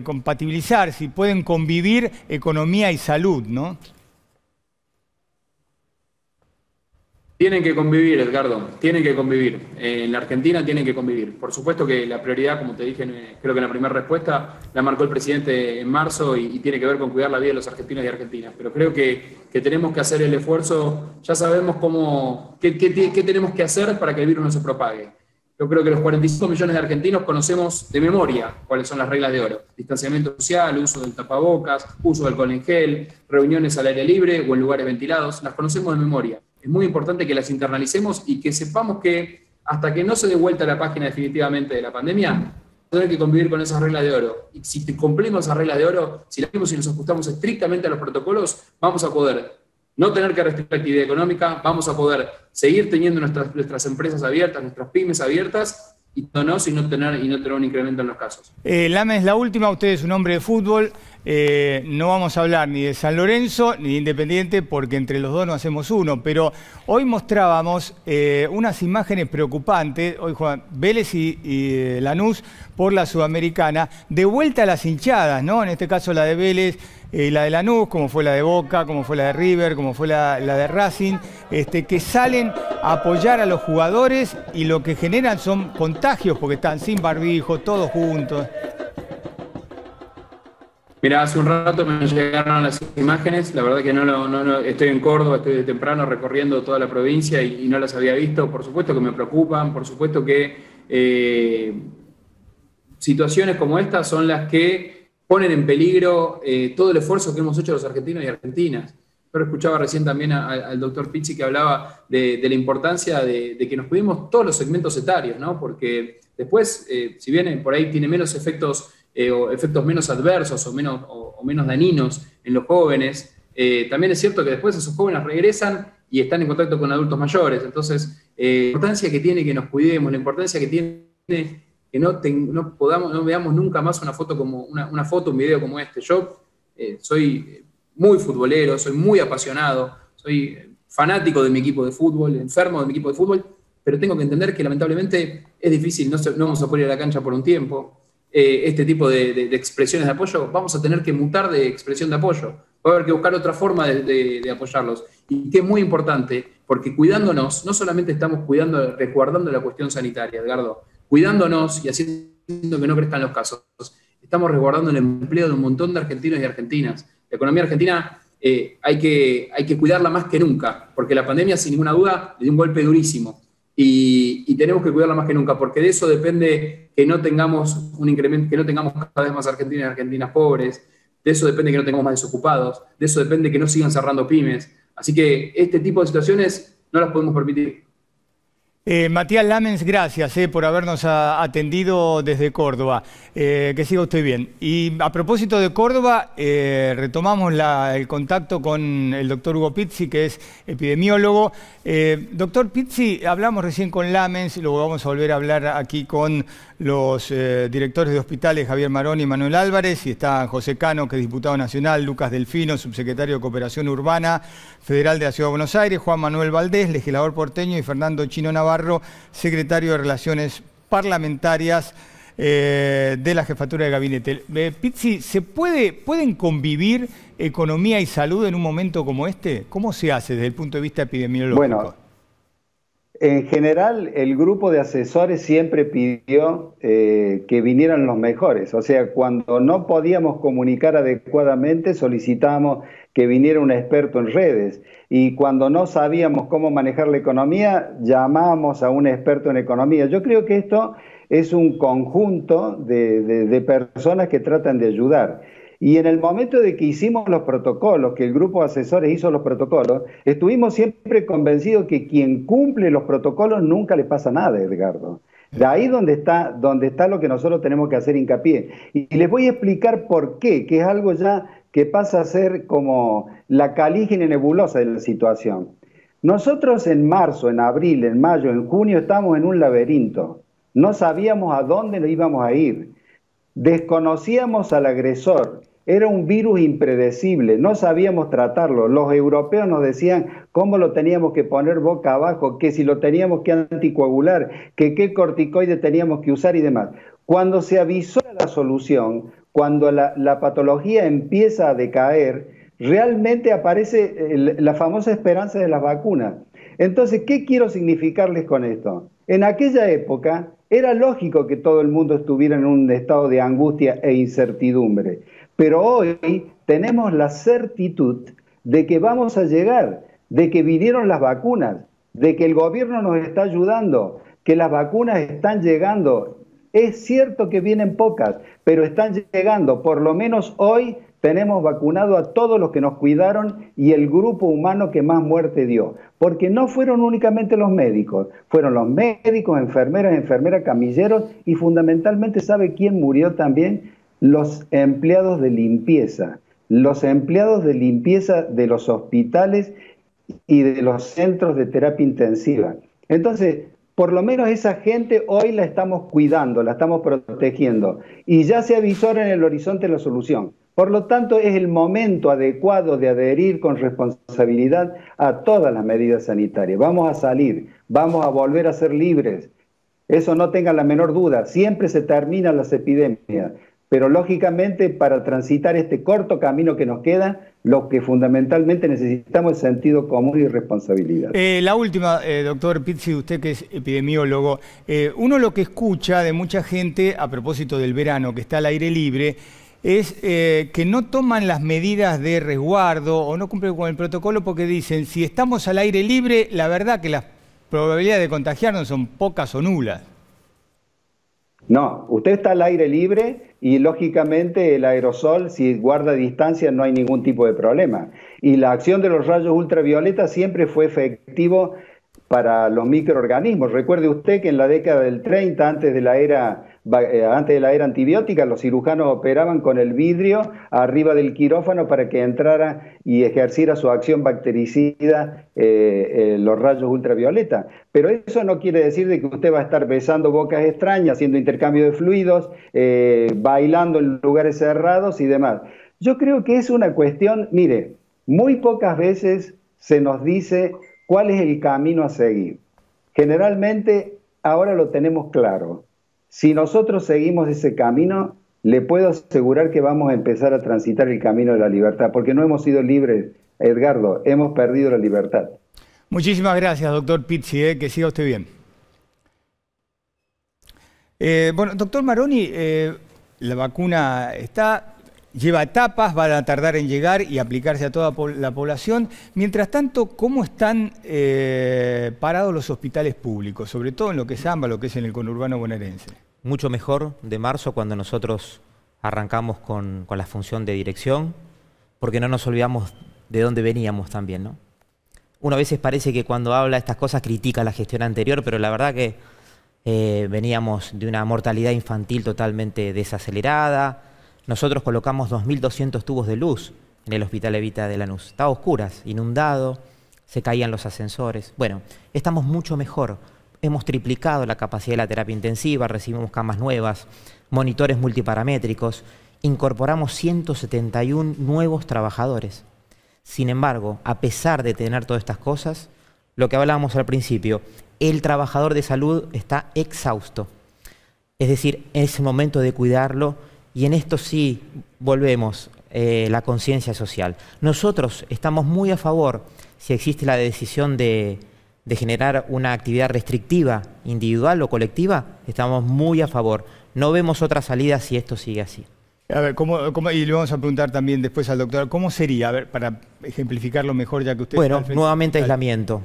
compatibilizar, si pueden convivir economía y salud, ¿no? Tienen que convivir, Edgardo, tienen que convivir. En la Argentina tienen que convivir. Por supuesto que la prioridad, como te dije, creo que en la primera respuesta, la marcó el presidente en marzo y tiene que ver con cuidar la vida de los argentinos y argentinas. Pero creo que tenemos que hacer el esfuerzo, ya sabemos qué tenemos que hacer para que el virus no se propague. Yo creo que los 45 millones de argentinos conocemos de memoria cuáles son las reglas de oro. Distanciamiento social, uso del tapabocas, uso del alcohol en gel, reuniones al aire libre o en lugares ventilados. Las conocemos de memoria. Es muy importante que las internalicemos y que sepamos que hasta que no se dé vuelta la página definitivamente de la pandemia, vamos a tener que convivir con esas reglas de oro. Y si cumplimos esas reglas de oro, si las vemos y nos ajustamos estrictamente a los protocolos, vamos a poder no tener que restringir la actividad económica, vamos a poder seguir teniendo nuestras empresas abiertas, nuestras pymes abiertas, y no tener un incremento en los casos. Lamens, la última, usted es un hombre de fútbol, no vamos a hablar ni de San Lorenzo ni de Independiente porque entre los dos no hacemos uno, pero hoy mostrábamos unas imágenes preocupantes, hoy juegan Vélez y Lanús por la Sudamericana, de vuelta a las hinchadas, ¿no? En este caso la de Vélez, la de Lanús, como fue la de Boca, como fue la de River, como fue la de Racing, que salen a apoyar a los jugadores y lo que generan son contagios porque están sin barbijo, todos juntos. Mira, hace un rato me llegaron las imágenes, la verdad que no estoy en Córdoba, estoy de temprano recorriendo toda la provincia y no las había visto. Por supuesto que me preocupan, por supuesto que situaciones como estas son las que ponen en peligro todo el esfuerzo que hemos hecho los argentinos y argentinas. Yo escuchaba recién también al doctor Pizzi que hablaba de la importancia de que nos cuidemos todos los segmentos etarios, ¿no? Porque después, si bien por ahí tiene menos efectos o efectos menos adversos o menos dañinos en los jóvenes, también es cierto que después esos jóvenes regresan y están en contacto con adultos mayores. Entonces, la importancia que tiene que nos cuidemos, la importancia que tiene que no veamos nunca más una foto como un video como este. Yo soy muy futbolero, soy muy apasionado, soy fanático de mi equipo de fútbol, enfermo de mi equipo de fútbol, pero tengo que entender que lamentablemente es difícil, no vamos a poder ir a la cancha por un tiempo. Este tipo de expresiones de apoyo, vamos a tener que mutar de expresión de apoyo. Va a haber que buscar otra forma de apoyarlos. Y que es muy importante, porque cuidándonos, no solamente estamos resguardando la cuestión sanitaria, Edgardo, cuidándonos y haciendo que no crezcan los casos, estamos resguardando el empleo de un montón de argentinos y argentinas. La economía argentina hay que cuidarla más que nunca, porque la pandemia, sin ninguna duda, le dio un golpe durísimo. Y tenemos que cuidarla más que nunca, porque de eso depende que no tengamos un incremento, que no tengamos cada vez más argentinos y argentinas pobres, de eso depende que no tengamos más desocupados, de eso depende que no sigan cerrando pymes. Así que este tipo de situaciones no las podemos permitir. Matías Lamens, gracias por habernos atendido desde Córdoba. Que siga usted bien. Y a propósito de Córdoba, retomamos el contacto con el doctor Hugo Pizzi, que es epidemiólogo. Doctor Pizzi, hablamos recién con Lamens, luego vamos a volver a hablar aquí con los directores de hospitales, Javier Marón y Manuel Álvarez, y está José Cano, que es diputado nacional, Lucas Delfino, subsecretario de Cooperación Urbana Federal de la Ciudad de Buenos Aires, Juan Manuel Valdés, legislador porteño, y Fernando Chino Navarro, secretario de Relaciones Parlamentarias de la Jefatura de Gabinete. Pizzi, ¿pueden convivir economía y salud en un momento como este? ¿Cómo se hace desde el punto de vista epidemiológico? Bueno, en general, el grupo de asesores siempre pidió que vinieran los mejores. O sea, cuando no podíamos comunicar adecuadamente, solicitábamos que viniera un experto en redes. Y cuando no sabíamos cómo manejar la economía, llamábamos a un experto en economía. Yo creo que esto es un conjunto de personas que tratan de ayudar. Y en el momento de que hicimos los protocolos, que el grupo de asesores hizo los protocolos, estuvimos siempre convencidos que quien cumple los protocolos nunca le pasa nada, Edgardo. De ahí donde está lo que nosotros tenemos que hacer hincapié. Y les voy a explicar por qué, que es algo ya que pasa a ser como la caligine nebulosa de la situación. Nosotros en marzo, en abril, en mayo, en junio estábamos en un laberinto. No sabíamos a dónde nos íbamos a ir. Desconocíamos al agresor. Era un virus impredecible, no sabíamos tratarlo. Los europeos nos decían cómo lo teníamos que poner boca abajo, que si lo teníamos que anticoagular, que qué corticoide teníamos que usar y demás. Cuando se avisó la solución, cuando la patología empieza a decaer, realmente aparece la famosa esperanza de las vacunas. Entonces, ¿qué quiero significarles con esto? En aquella época era lógico que todo el mundo estuviera en un estado de angustia e incertidumbre. Pero hoy tenemos la certitud de que vamos a llegar, de que vinieron las vacunas, de que el gobierno nos está ayudando, que las vacunas están llegando. Es cierto que vienen pocas, pero están llegando. Por lo menos hoy tenemos vacunado a todos los que nos cuidaron y el grupo humano que más muerte dio. Porque no fueron únicamente los médicos, fueron los médicos, enfermeras, camilleros y fundamentalmente, ¿sabe quién murió también? Los empleados de limpieza. Los empleados de limpieza de los hospitales y de los centros de terapia intensiva. Entonces, por lo menos esa gente hoy la estamos cuidando, la estamos protegiendo y ya se avisora en el horizonte la solución. Por lo tanto, es el momento adecuado de adherir con responsabilidad a todas las medidas sanitarias. Vamos a salir, vamos a volver a ser libres. Eso no tenga la menor duda. Siempre se terminan las epidemias. Pero lógicamente para transitar este corto camino que nos queda, lo que fundamentalmente necesitamos es sentido común y responsabilidad. La última, doctor Pizzi, usted que es epidemiólogo, uno lo que escucha de mucha gente a propósito del verano que está al aire libre es que no toman las medidas de resguardo o no cumplen con el protocolo porque dicen, si estamos al aire libre, la verdad que las probabilidades de contagiarnos son pocas o nulas. No, usted está al aire libre y lógicamente el aerosol, si guarda distancia, no hay ningún tipo de problema. Y la acción de los rayos ultravioletas siempre fue efectivo para los microorganismos. Recuerde usted que en la década del 30, antes de la era antibiótica, los cirujanos operaban con el vidrio arriba del quirófano para que entrara y ejerciera su acción bactericida los rayos ultravioleta. Pero eso no quiere decir de que usted va a estar besando bocas extrañas, haciendo intercambio de fluidos, bailando en lugares cerrados y demás. Yo creo que es una cuestión, mire, muy pocas veces se nos dice cuál es el camino a seguir. Generalmente ahora lo tenemos claro. Si nosotros seguimos ese camino, le puedo asegurar que vamos a empezar a transitar el camino de la libertad, porque no hemos sido libres, Edgardo, hemos perdido la libertad. Muchísimas gracias, doctor Pizzi, que siga usted bien. Bueno, doctor Maroni, la vacuna lleva etapas, van a tardar en llegar y aplicarse a toda la población. Mientras tanto, ¿cómo están parados los hospitales públicos? Sobre todo en lo que es AMBA, lo que es en el conurbano bonaerense. Mucho mejor de marzo cuando nosotros arrancamos con la función de dirección, porque no nos olvidamos de dónde veníamos también, ¿no? Uno a veces parece que cuando habla estas cosas critica la gestión anterior, pero la verdad que veníamos de una mortalidad infantil totalmente desacelerada. Nosotros colocamos 2.200 tubos de luz en el Hospital Evita de Lanús. Estaba a oscuras, inundado, se caían los ascensores. Bueno, estamos mucho mejor. Hemos triplicado la capacidad de la terapia intensiva, recibimos camas nuevas, monitores multiparamétricos, incorporamos 171 nuevos trabajadores. Sin embargo, a pesar de tener todas estas cosas, lo que hablábamos al principio, el trabajador de salud está exhausto. Es decir, es el momento de cuidarlo. Y en esto sí volvemos la conciencia social. Nosotros estamos muy a favor, si existe la decisión de generar una actividad restrictiva, individual o colectiva, estamos muy a favor. No vemos otra salida si esto sigue así. A ver, y le vamos a preguntar también después al doctor, ¿cómo sería? A ver, para ejemplificarlo mejor, ya que usted... Bueno, nuevamente aislamiento.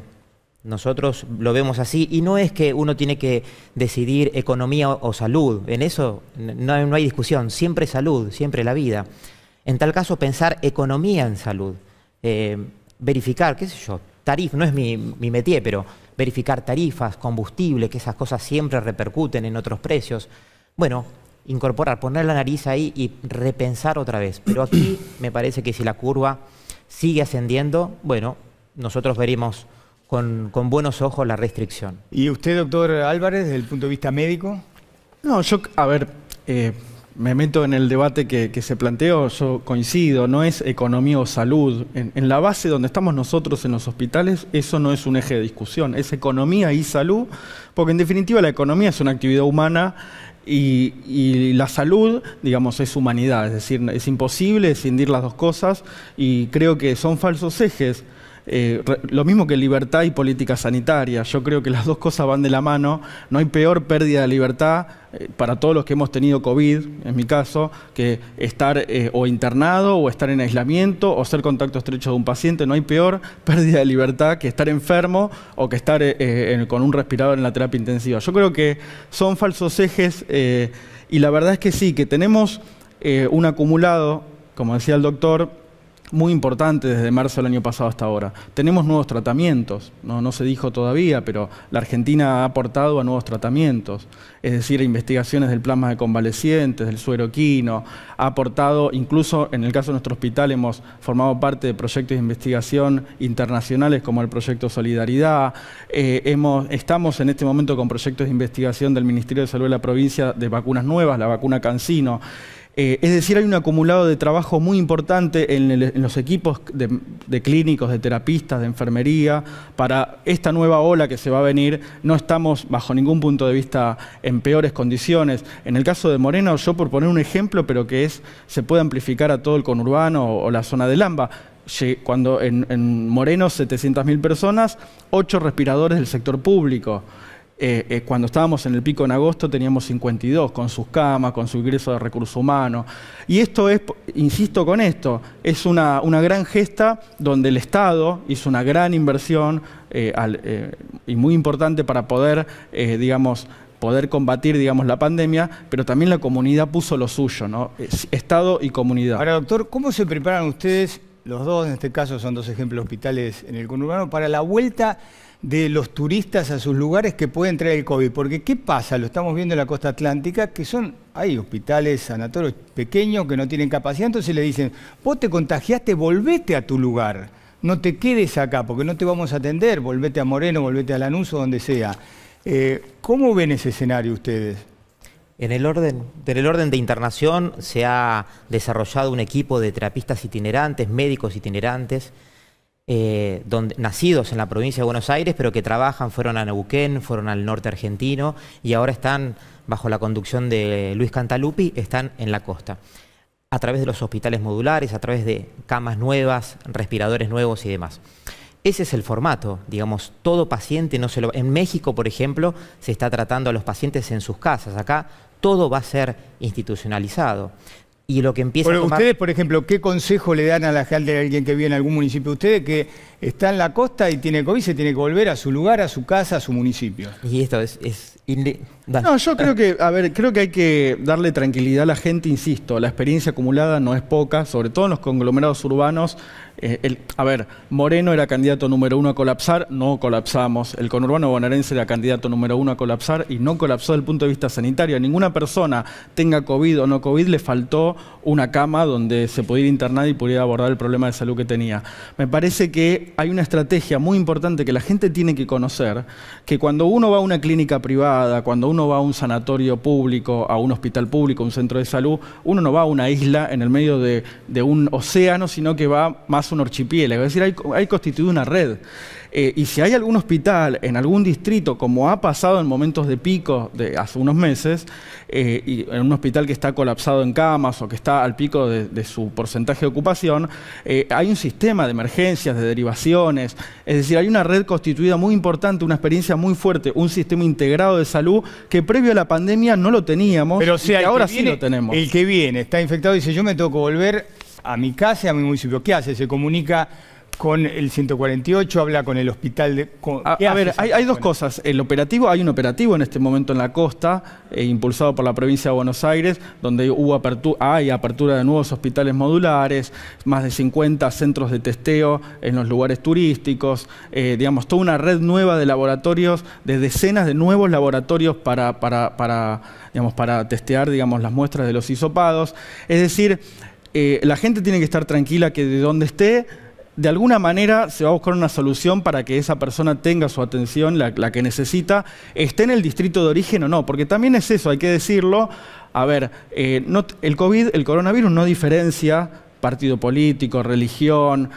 Nosotros lo vemos así, y no es que uno tiene que decidir economía o salud, en eso no hay discusión, siempre salud, siempre la vida. En tal caso pensar economía en salud, verificar, qué sé yo, tarifas, no es mi métier, pero verificar tarifas, combustible, que esas cosas siempre repercuten en otros precios. Bueno, incorporar, poner la nariz ahí y repensar otra vez. Pero aquí me parece que si la curva sigue ascendiendo, bueno, nosotros veremos con buenos ojos la restricción. ¿Y usted, doctor Álvarez, desde el punto de vista médico? No, yo, a ver, me meto en el debate que se planteó, yo coincido, no es economía o salud. En la base donde estamos nosotros en los hospitales, eso no es un eje de discusión, es economía y salud, porque en definitiva la economía es una actividad humana y la salud, digamos, es humanidad, es decir, es imposible escindir las dos cosas y creo que son falsos ejes. Lo mismo que libertad y política sanitaria. Yo creo que las dos cosas van de la mano. No hay peor pérdida de libertad para todos los que hemos tenido COVID, en mi caso, que estar o internado o estar en aislamiento o ser contacto estrecho de un paciente. No hay peor pérdida de libertad que estar enfermo o que estar con un respirador en la terapia intensiva. Yo creo que son falsos ejes y la verdad es que sí, que tenemos un acumulado, como decía el doctor, muy importante desde marzo del año pasado hasta ahora. Tenemos nuevos tratamientos, no se dijo todavía, pero la Argentina ha aportado a nuevos tratamientos, es decir, a investigaciones del plasma de convalecientes, del suero equino, ha aportado, incluso en el caso de nuestro hospital hemos formado parte de proyectos de investigación internacionales como el Proyecto Solidaridad, estamos en este momento con proyectos de investigación del Ministerio de Salud de la provincia de vacunas nuevas, la vacuna CanSino. Es decir, hay un acumulado de trabajo muy importante en los equipos de clínicos, de terapistas, de enfermería. Para esta nueva ola que se va a venir, no estamos bajo ningún punto de vista en peores condiciones. En el caso de Moreno, yo por poner un ejemplo, pero que se puede amplificar a todo el conurbano o la zona del AMBA. Cuando en Moreno 700.000 personas, 8 respiradores del sector público. Cuando estábamos en el pico en agosto teníamos 52, con sus camas, con su ingreso de recursos humanos. Y esto es, insisto con esto, es una gran gesta donde el Estado hizo una gran inversión y muy importante para poder, poder combatir, la pandemia, pero también la comunidad puso lo suyo, ¿no? Estado y comunidad. Ahora, doctor, ¿cómo se preparan ustedes, los dos, en este caso son dos ejemplos hospitales en el conurbano, para la vuelta de los turistas a sus lugares que pueden traer el COVID? Porque ¿qué pasa? Lo estamos viendo en la costa atlántica, que hay hospitales, sanatorios pequeños que no tienen capacidad, entonces le dicen, vos te contagiaste, volvete a tu lugar, no te quedes acá porque no te vamos a atender, volvete a Moreno, volvete a Lanús o donde sea. ¿Cómo ven ese escenario ustedes? En el orden de internación se ha desarrollado un equipo de terapistas itinerantes, médicos itinerantes, nacidos en la provincia de Buenos Aires, pero que fueron a Neuquén, fueron al norte argentino y ahora están, bajo la conducción de Luis Cantaluppi, están en la costa. A través de los hospitales modulares, a través de camas nuevas, respiradores nuevos y demás. Ese es el formato, todo paciente no se lo... En México, por ejemplo, se está tratando a los pacientes en sus casas. Acá todo va a ser institucionalizado. Y lo que empieza a tomar... Ustedes, por ejemplo, ¿qué consejo le dan a la gente, a alguien que vive en algún municipio? Ustedes que está en la costa y tiene COVID, se tiene que volver a su lugar, a su casa, a su municipio. Y esto No, yo creo que hay que darle tranquilidad a la gente, insisto, la experiencia acumulada no es poca, sobre todo en los conglomerados urbanos. Moreno era candidato número 1 a colapsar, no colapsamos. El conurbano bonaerense era candidato número 1 a colapsar y no colapsó desde el punto de vista sanitario. A ninguna persona, tenga COVID o no COVID, le faltó una cama donde se pudiera internar y pudiera abordar el problema de salud que tenía. Me parece que hay una estrategia muy importante que la gente tiene que conocer, que cuando uno va a una clínica privada, cuando uno va a un sanatorio público, a un hospital público, a un centro de salud, uno no va a una isla en el medio de un océano, sino que va más a un archipiélago. Es decir, hay constituido una red. Y si hay algún hospital en algún distrito, como ha pasado en momentos de pico de hace unos meses, y en un hospital que está colapsado en camas o que está al pico de su porcentaje de ocupación, hay un sistema de emergencias, de derivaciones, es decir, hay una red constituida muy importante, una experiencia muy fuerte, un sistema integrado de salud que previo a la pandemia no lo teníamos, pero y que ahora sí lo tenemos. El que viene, está infectado y dice, yo me tengo que volver a mi casa y a mi municipio. ¿Qué hace? Se comunica con el 148, habla con el hospital de... Hay dos cosas. Hay un operativo en este momento en la costa, impulsado por la provincia de Buenos Aires, donde hay apertura de nuevos hospitales modulares, más de 50 centros de testeo en los lugares turísticos, toda una red nueva de laboratorios, de decenas de nuevos laboratorios para testear, las muestras de los hisopados. Es decir, la gente tiene que estar tranquila que de donde esté, de alguna manera se va a buscar una solución para que esa persona tenga su atención, la que necesita, esté en el distrito de origen o no, porque también es eso, hay que decirlo. A ver, el coronavirus no diferencia partido político, religión,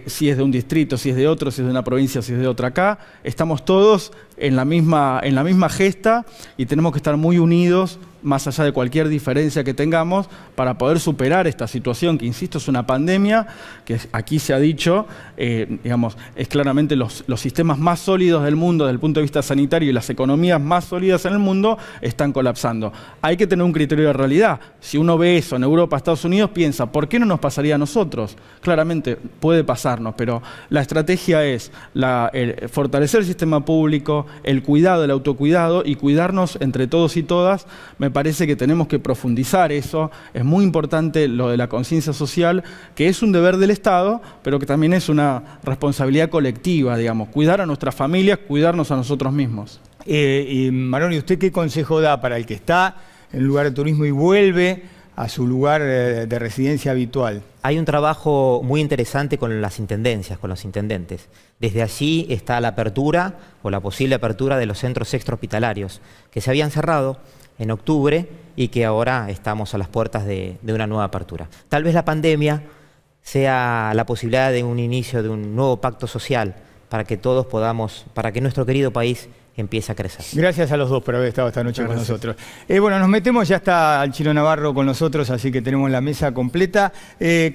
si es de un distrito, si es de otro, si es de una provincia, si es de otra. Acá estamos todos en la misma gesta y tenemos que estar muy unidos, más allá de cualquier diferencia que tengamos, para poder superar esta situación, que insisto, es una pandemia, que aquí se ha dicho, digamos, es claramente los sistemas más sólidos del mundo desde el punto de vista sanitario y las economías más sólidas en el mundo están colapsando. Hay que tener un criterio de realidad. Si uno ve eso en Europa, Estados Unidos, piensa, ¿por qué no nos pasaría a nosotros? Claramente puede pasarnos, pero la estrategia es fortalecer el sistema público, el cuidado, el autocuidado y cuidarnos entre todos y todas. Me parece que tenemos que profundizar eso. Es muy importante lo de la conciencia social, que es un deber del Estado, pero que también es una responsabilidad colectiva, digamos, cuidar a nuestras familias, cuidarnos a nosotros mismos. Y Maroni, ¿usted qué consejo da para el que está en un lugar de turismo y vuelve a su lugar de residencia habitual? Hay un trabajo muy interesante con las intendencias, con los intendentes. Desde allí está la apertura o la posible apertura de los centros extrahospitalarios, que se habían cerrado en octubre y que ahora estamos a las puertas de una nueva apertura. Tal vez la pandemia sea la posibilidad de un inicio de un nuevo pacto social para que todos podamos, para que nuestro querido país empiece a crecer. Gracias a los dos por haber estado esta noche con nosotros. Bueno, nos metemos, ya está el Chino Navarro con nosotros, así que tenemos la mesa completa.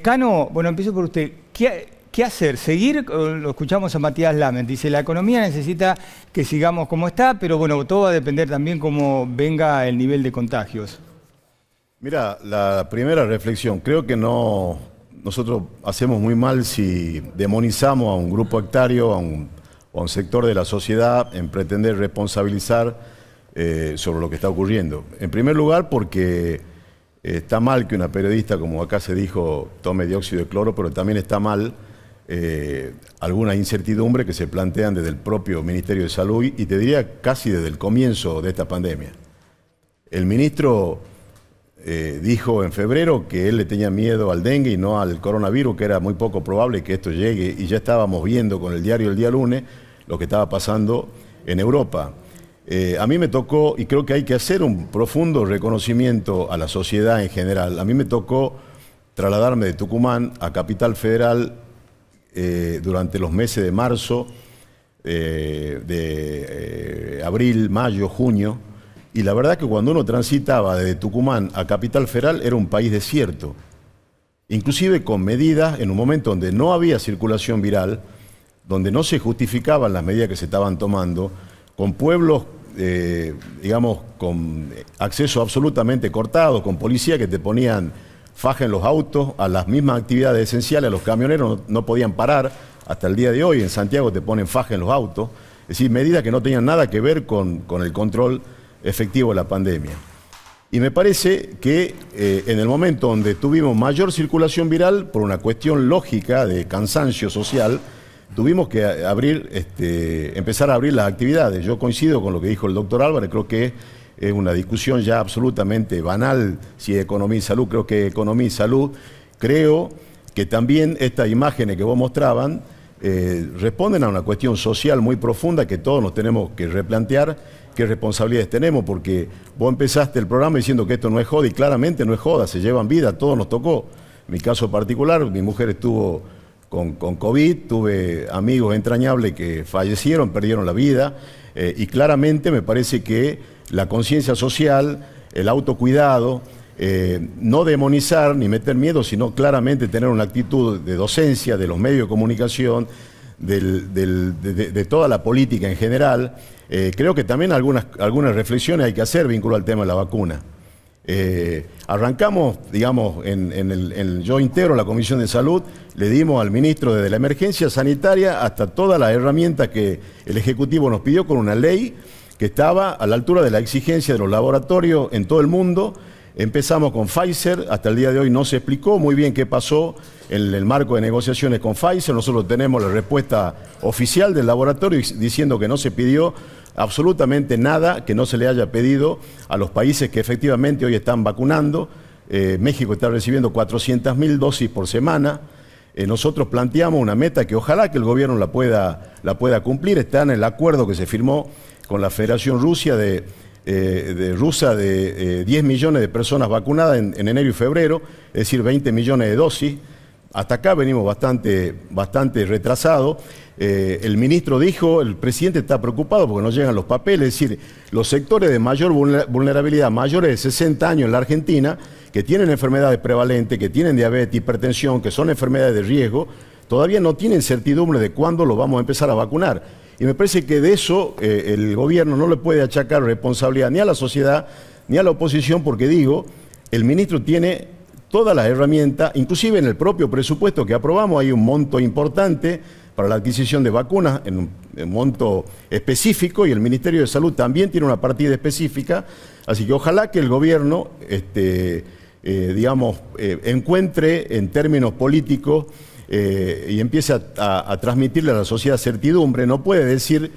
Cano, bueno, empiezo por usted. ¿Qué hacer? ¿Seguir? Lo escuchamos a Matías Lamen. Dice, la economía necesita que sigamos como está, pero bueno, todo va a depender también cómo venga el nivel de contagios. Mira, la primera reflexión, creo que nosotros hacemos muy mal si demonizamos a un grupo hectario, a un sector de la sociedad en pretender responsabilizar sobre lo que está ocurriendo. En primer lugar, porque está mal que una periodista, como acá se dijo, tome dióxido de cloro, pero también está mal alguna incertidumbre que se plantean desde el propio Ministerio de Salud y te diría casi desde el comienzo de esta pandemia. El ministro dijo en febrero que él le tenía miedo al dengue y no al coronavirus, que era muy poco probable que esto llegue, y ya estábamos viendo con el diario el día lunes lo que estaba pasando en Europa. A mí me tocó, y creo que hay que hacer un profundo reconocimiento a la sociedad en general, a mí me tocó trasladarme de Tucumán a Capital Federal durante los meses de marzo, abril, mayo, junio, y la verdad que cuando uno transitaba desde Tucumán a Capital Federal era un país desierto, inclusive con medidas en un momento donde no había circulación viral, donde no se justificaban las medidas que se estaban tomando, con pueblos, digamos, con acceso absolutamente cortado, con policías que te ponían faja en los autos, a las mismas actividades esenciales, a los camioneros no podían parar, hasta el día de hoy en Santiago te ponen faja en los autos, es decir, medidas que no tenían nada que ver con el control efectivo de la pandemia. Y me parece que en el momento donde tuvimos mayor circulación viral, por una cuestión lógica de cansancio social, tuvimos que empezar a abrir las actividades. Yo coincido con lo que dijo el doctor Álvarez, creo que es una discusión ya absolutamente banal si economía y salud, creo que economía y salud. Creo que también estas imágenes que vos mostraban responden a una cuestión social muy profunda que todos nos tenemos que replantear qué responsabilidades tenemos, porque vos empezaste el programa diciendo que esto no es joda, y claramente no es joda, se llevan vida, a todos nos tocó. En mi caso particular, mi mujer estuvo con COVID, tuve amigos entrañables que fallecieron, perdieron la vida, y claramente me parece que la conciencia social, el autocuidado, no demonizar ni meter miedo, sino claramente tener una actitud de docencia de los medios de comunicación, de toda la política en general. Creo que también algunas reflexiones hay que hacer vinculado al tema de la vacuna. Arrancamos, digamos, yo integro la Comisión de Salud, le dimos al ministro desde la emergencia sanitaria hasta todas las herramientas que el Ejecutivo nos pidió con una ley que estaba a la altura de la exigencia de los laboratorios en todo el mundo. Empezamos con Pfizer, hasta el día de hoy no se explicó muy bien qué pasó en el marco de negociaciones con Pfizer. Nosotros tenemos la respuesta oficial del laboratorio diciendo que no se pidió absolutamente nada que no se le haya pedido a los países que efectivamente hoy están vacunando. México está recibiendo 400.000 dosis por semana. nosotros planteamos una meta que ojalá que el gobierno la pueda cumplir. Está en el acuerdo que se firmó con la Federación Rusa de 10 millones de personas vacunadas en enero y febrero, es decir, 20 millones de dosis. Hasta acá venimos bastante retrasados. El ministro dijo, el presidente está preocupado porque no llegan los papeles, es decir, los sectores de mayor vulnerabilidad, mayores de 60 años en la Argentina, que tienen enfermedades prevalentes, que tienen diabetes, hipertensión, que son enfermedades de riesgo, todavía no tienen certidumbre de cuándo los vamos a empezar a vacunar. Y me parece que de eso el gobierno no le puede achacar responsabilidad ni a la sociedad ni a la oposición, porque digo, el ministro tiene todas las herramientas, inclusive en el propio presupuesto que aprobamos hay un monto importante para la adquisición de vacunas, en un monto específico, y el Ministerio de Salud también tiene una partida específica, así que ojalá que el gobierno encuentre en términos políticos y empiece a transmitirle a la sociedad certidumbre. No puede decir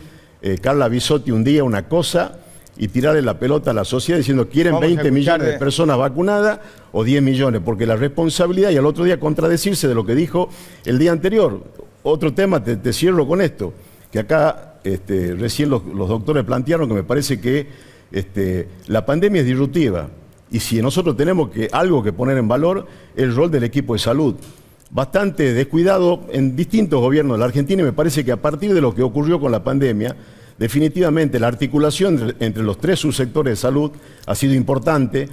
Carla Bisotti un día una cosa y tirarle la pelota a la sociedad diciendo quieren 20 millones de personas vacunadas o 10 millones, porque la responsabilidad, y al otro día contradecirse de lo que dijo el día anterior. Otro tema, te cierro con esto, que acá recién los doctores plantearon, que me parece que la pandemia es disruptiva, y si nosotros tenemos algo que poner en valor, el rol del equipo de salud. Bastante descuidado en distintos gobiernos de la Argentina, y me parece que a partir de lo que ocurrió con la pandemia, definitivamente la articulación entre los tres subsectores de salud ha sido importante,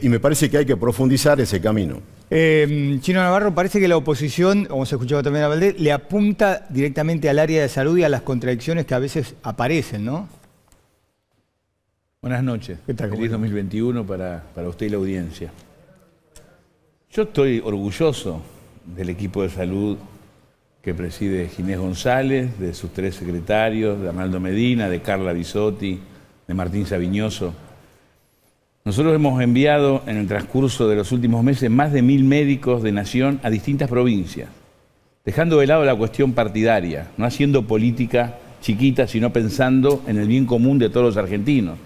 y me parece que hay que profundizar ese camino. Chino Navarro, parece que la oposición, como se escuchaba también a Valdés, le apunta directamente al área de salud y a las contradicciones que a veces aparecen, ¿no? Buenas noches. ¿Qué tal? Feliz 2021 para usted y la audiencia. Yo estoy orgulloso del equipo de salud que preside Ginés González, de sus tres secretarios, de Arnaldo Medina, de Carla Bisotti, de Martín Sabiñoso. Nosotros hemos enviado en el transcurso de los últimos meses más de 1000 médicos de Nación a distintas provincias, dejando de lado la cuestión partidaria, no haciendo política chiquita, sino pensando en el bien común de todos los argentinos.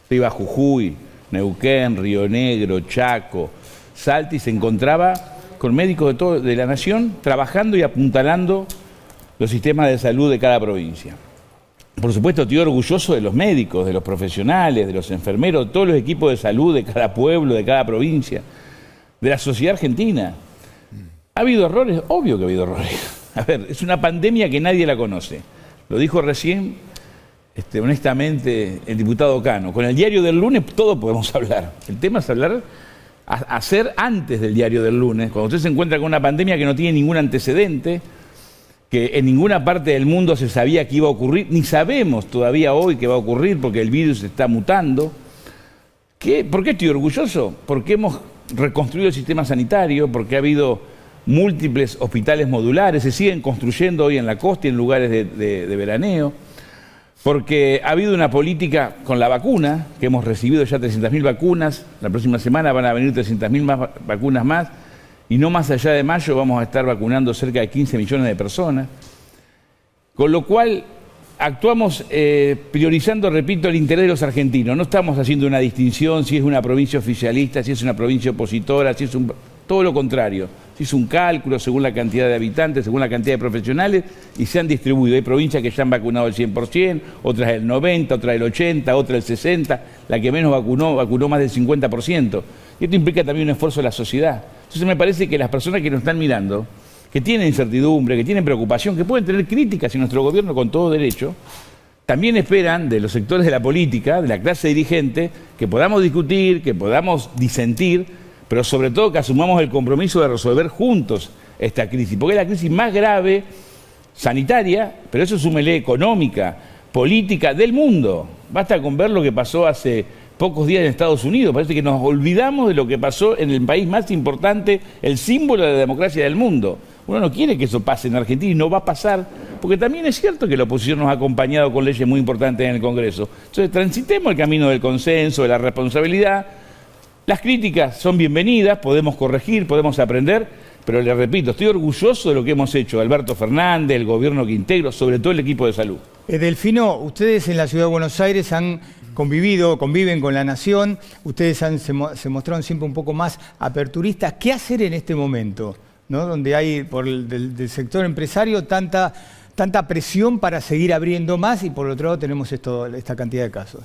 Se iba a Jujuy, Neuquén, Río Negro, Chaco, Salta, y se encontraba con médicos de la Nación trabajando y apuntalando los sistemas de salud de cada provincia. Por supuesto, estoy orgulloso de los médicos, de los profesionales, de los enfermeros, de todos los equipos de salud de cada pueblo, de cada provincia, de la sociedad argentina. ¿Ha habido errores? Obvio que ha habido errores. A ver, es una pandemia que nadie la conoce. Lo dijo recién, honestamente, el diputado Cano. Con el diario del lunes todo podemos hablar. El tema es hablar, hacer antes del diario del lunes, cuando usted se encuentra con una pandemia que no tiene ningún antecedente, que en ninguna parte del mundo se sabía que iba a ocurrir, ni sabemos todavía hoy que va a ocurrir porque el virus está mutando. ¿Por qué estoy orgulloso? Porque hemos reconstruido el sistema sanitario, porque ha habido múltiples hospitales modulares, se siguen construyendo hoy en la costa y en lugares de veraneo, porque ha habido una política con la vacuna, que hemos recibido ya 300.000 vacunas, la próxima semana van a venir 300.000 vacunas más, y no más allá de mayo vamos a estar vacunando cerca de 15 millones de personas. Con lo cual actuamos priorizando, repito, el interés de los argentinos. No estamos haciendo una distinción si es una provincia oficialista, si es una provincia opositora, si es todo lo contrario. Se hizo un cálculo según la cantidad de habitantes, según la cantidad de profesionales, y se han distribuido. Hay provincias que ya han vacunado el 100%, otras el 90%, otras el 80%, otras el 60%. La que menos vacunó más del 50%. Y esto implica también un esfuerzo de la sociedad. Entonces me parece que las personas que nos están mirando, que tienen incertidumbre, que tienen preocupación, que pueden tener críticas en nuestro gobierno con todo derecho, también esperan de los sectores de la política, de la clase dirigente, que podamos discutir, que podamos disentir, pero sobre todo que asumamos el compromiso de resolver juntos esta crisis, porque es la crisis más grave sanitaria, pero eso súmele económica, política del mundo. Basta con ver lo que pasó hace pocos días en Estados Unidos. Parece que nos olvidamos de lo que pasó en el país más importante, el símbolo de la democracia del mundo. Uno no quiere que eso pase en Argentina y no va a pasar, porque también es cierto que la oposición nos ha acompañado con leyes muy importantes en el Congreso. Entonces transitemos el camino del consenso, de la responsabilidad. Las críticas son bienvenidas, podemos corregir, podemos aprender, pero les repito, estoy orgulloso de lo que hemos hecho, Alberto Fernández, el gobierno que integro, sobre todo el equipo de salud. Delfino, ustedes en la Ciudad de Buenos Aires han conviven con la Nación, ustedes se mostraron siempre un poco más aperturistas. ¿Qué hacer en este momento? ¿no? Donde hay por del sector empresario tanta presión para seguir abriendo más y por otro lado tenemos esta cantidad de casos.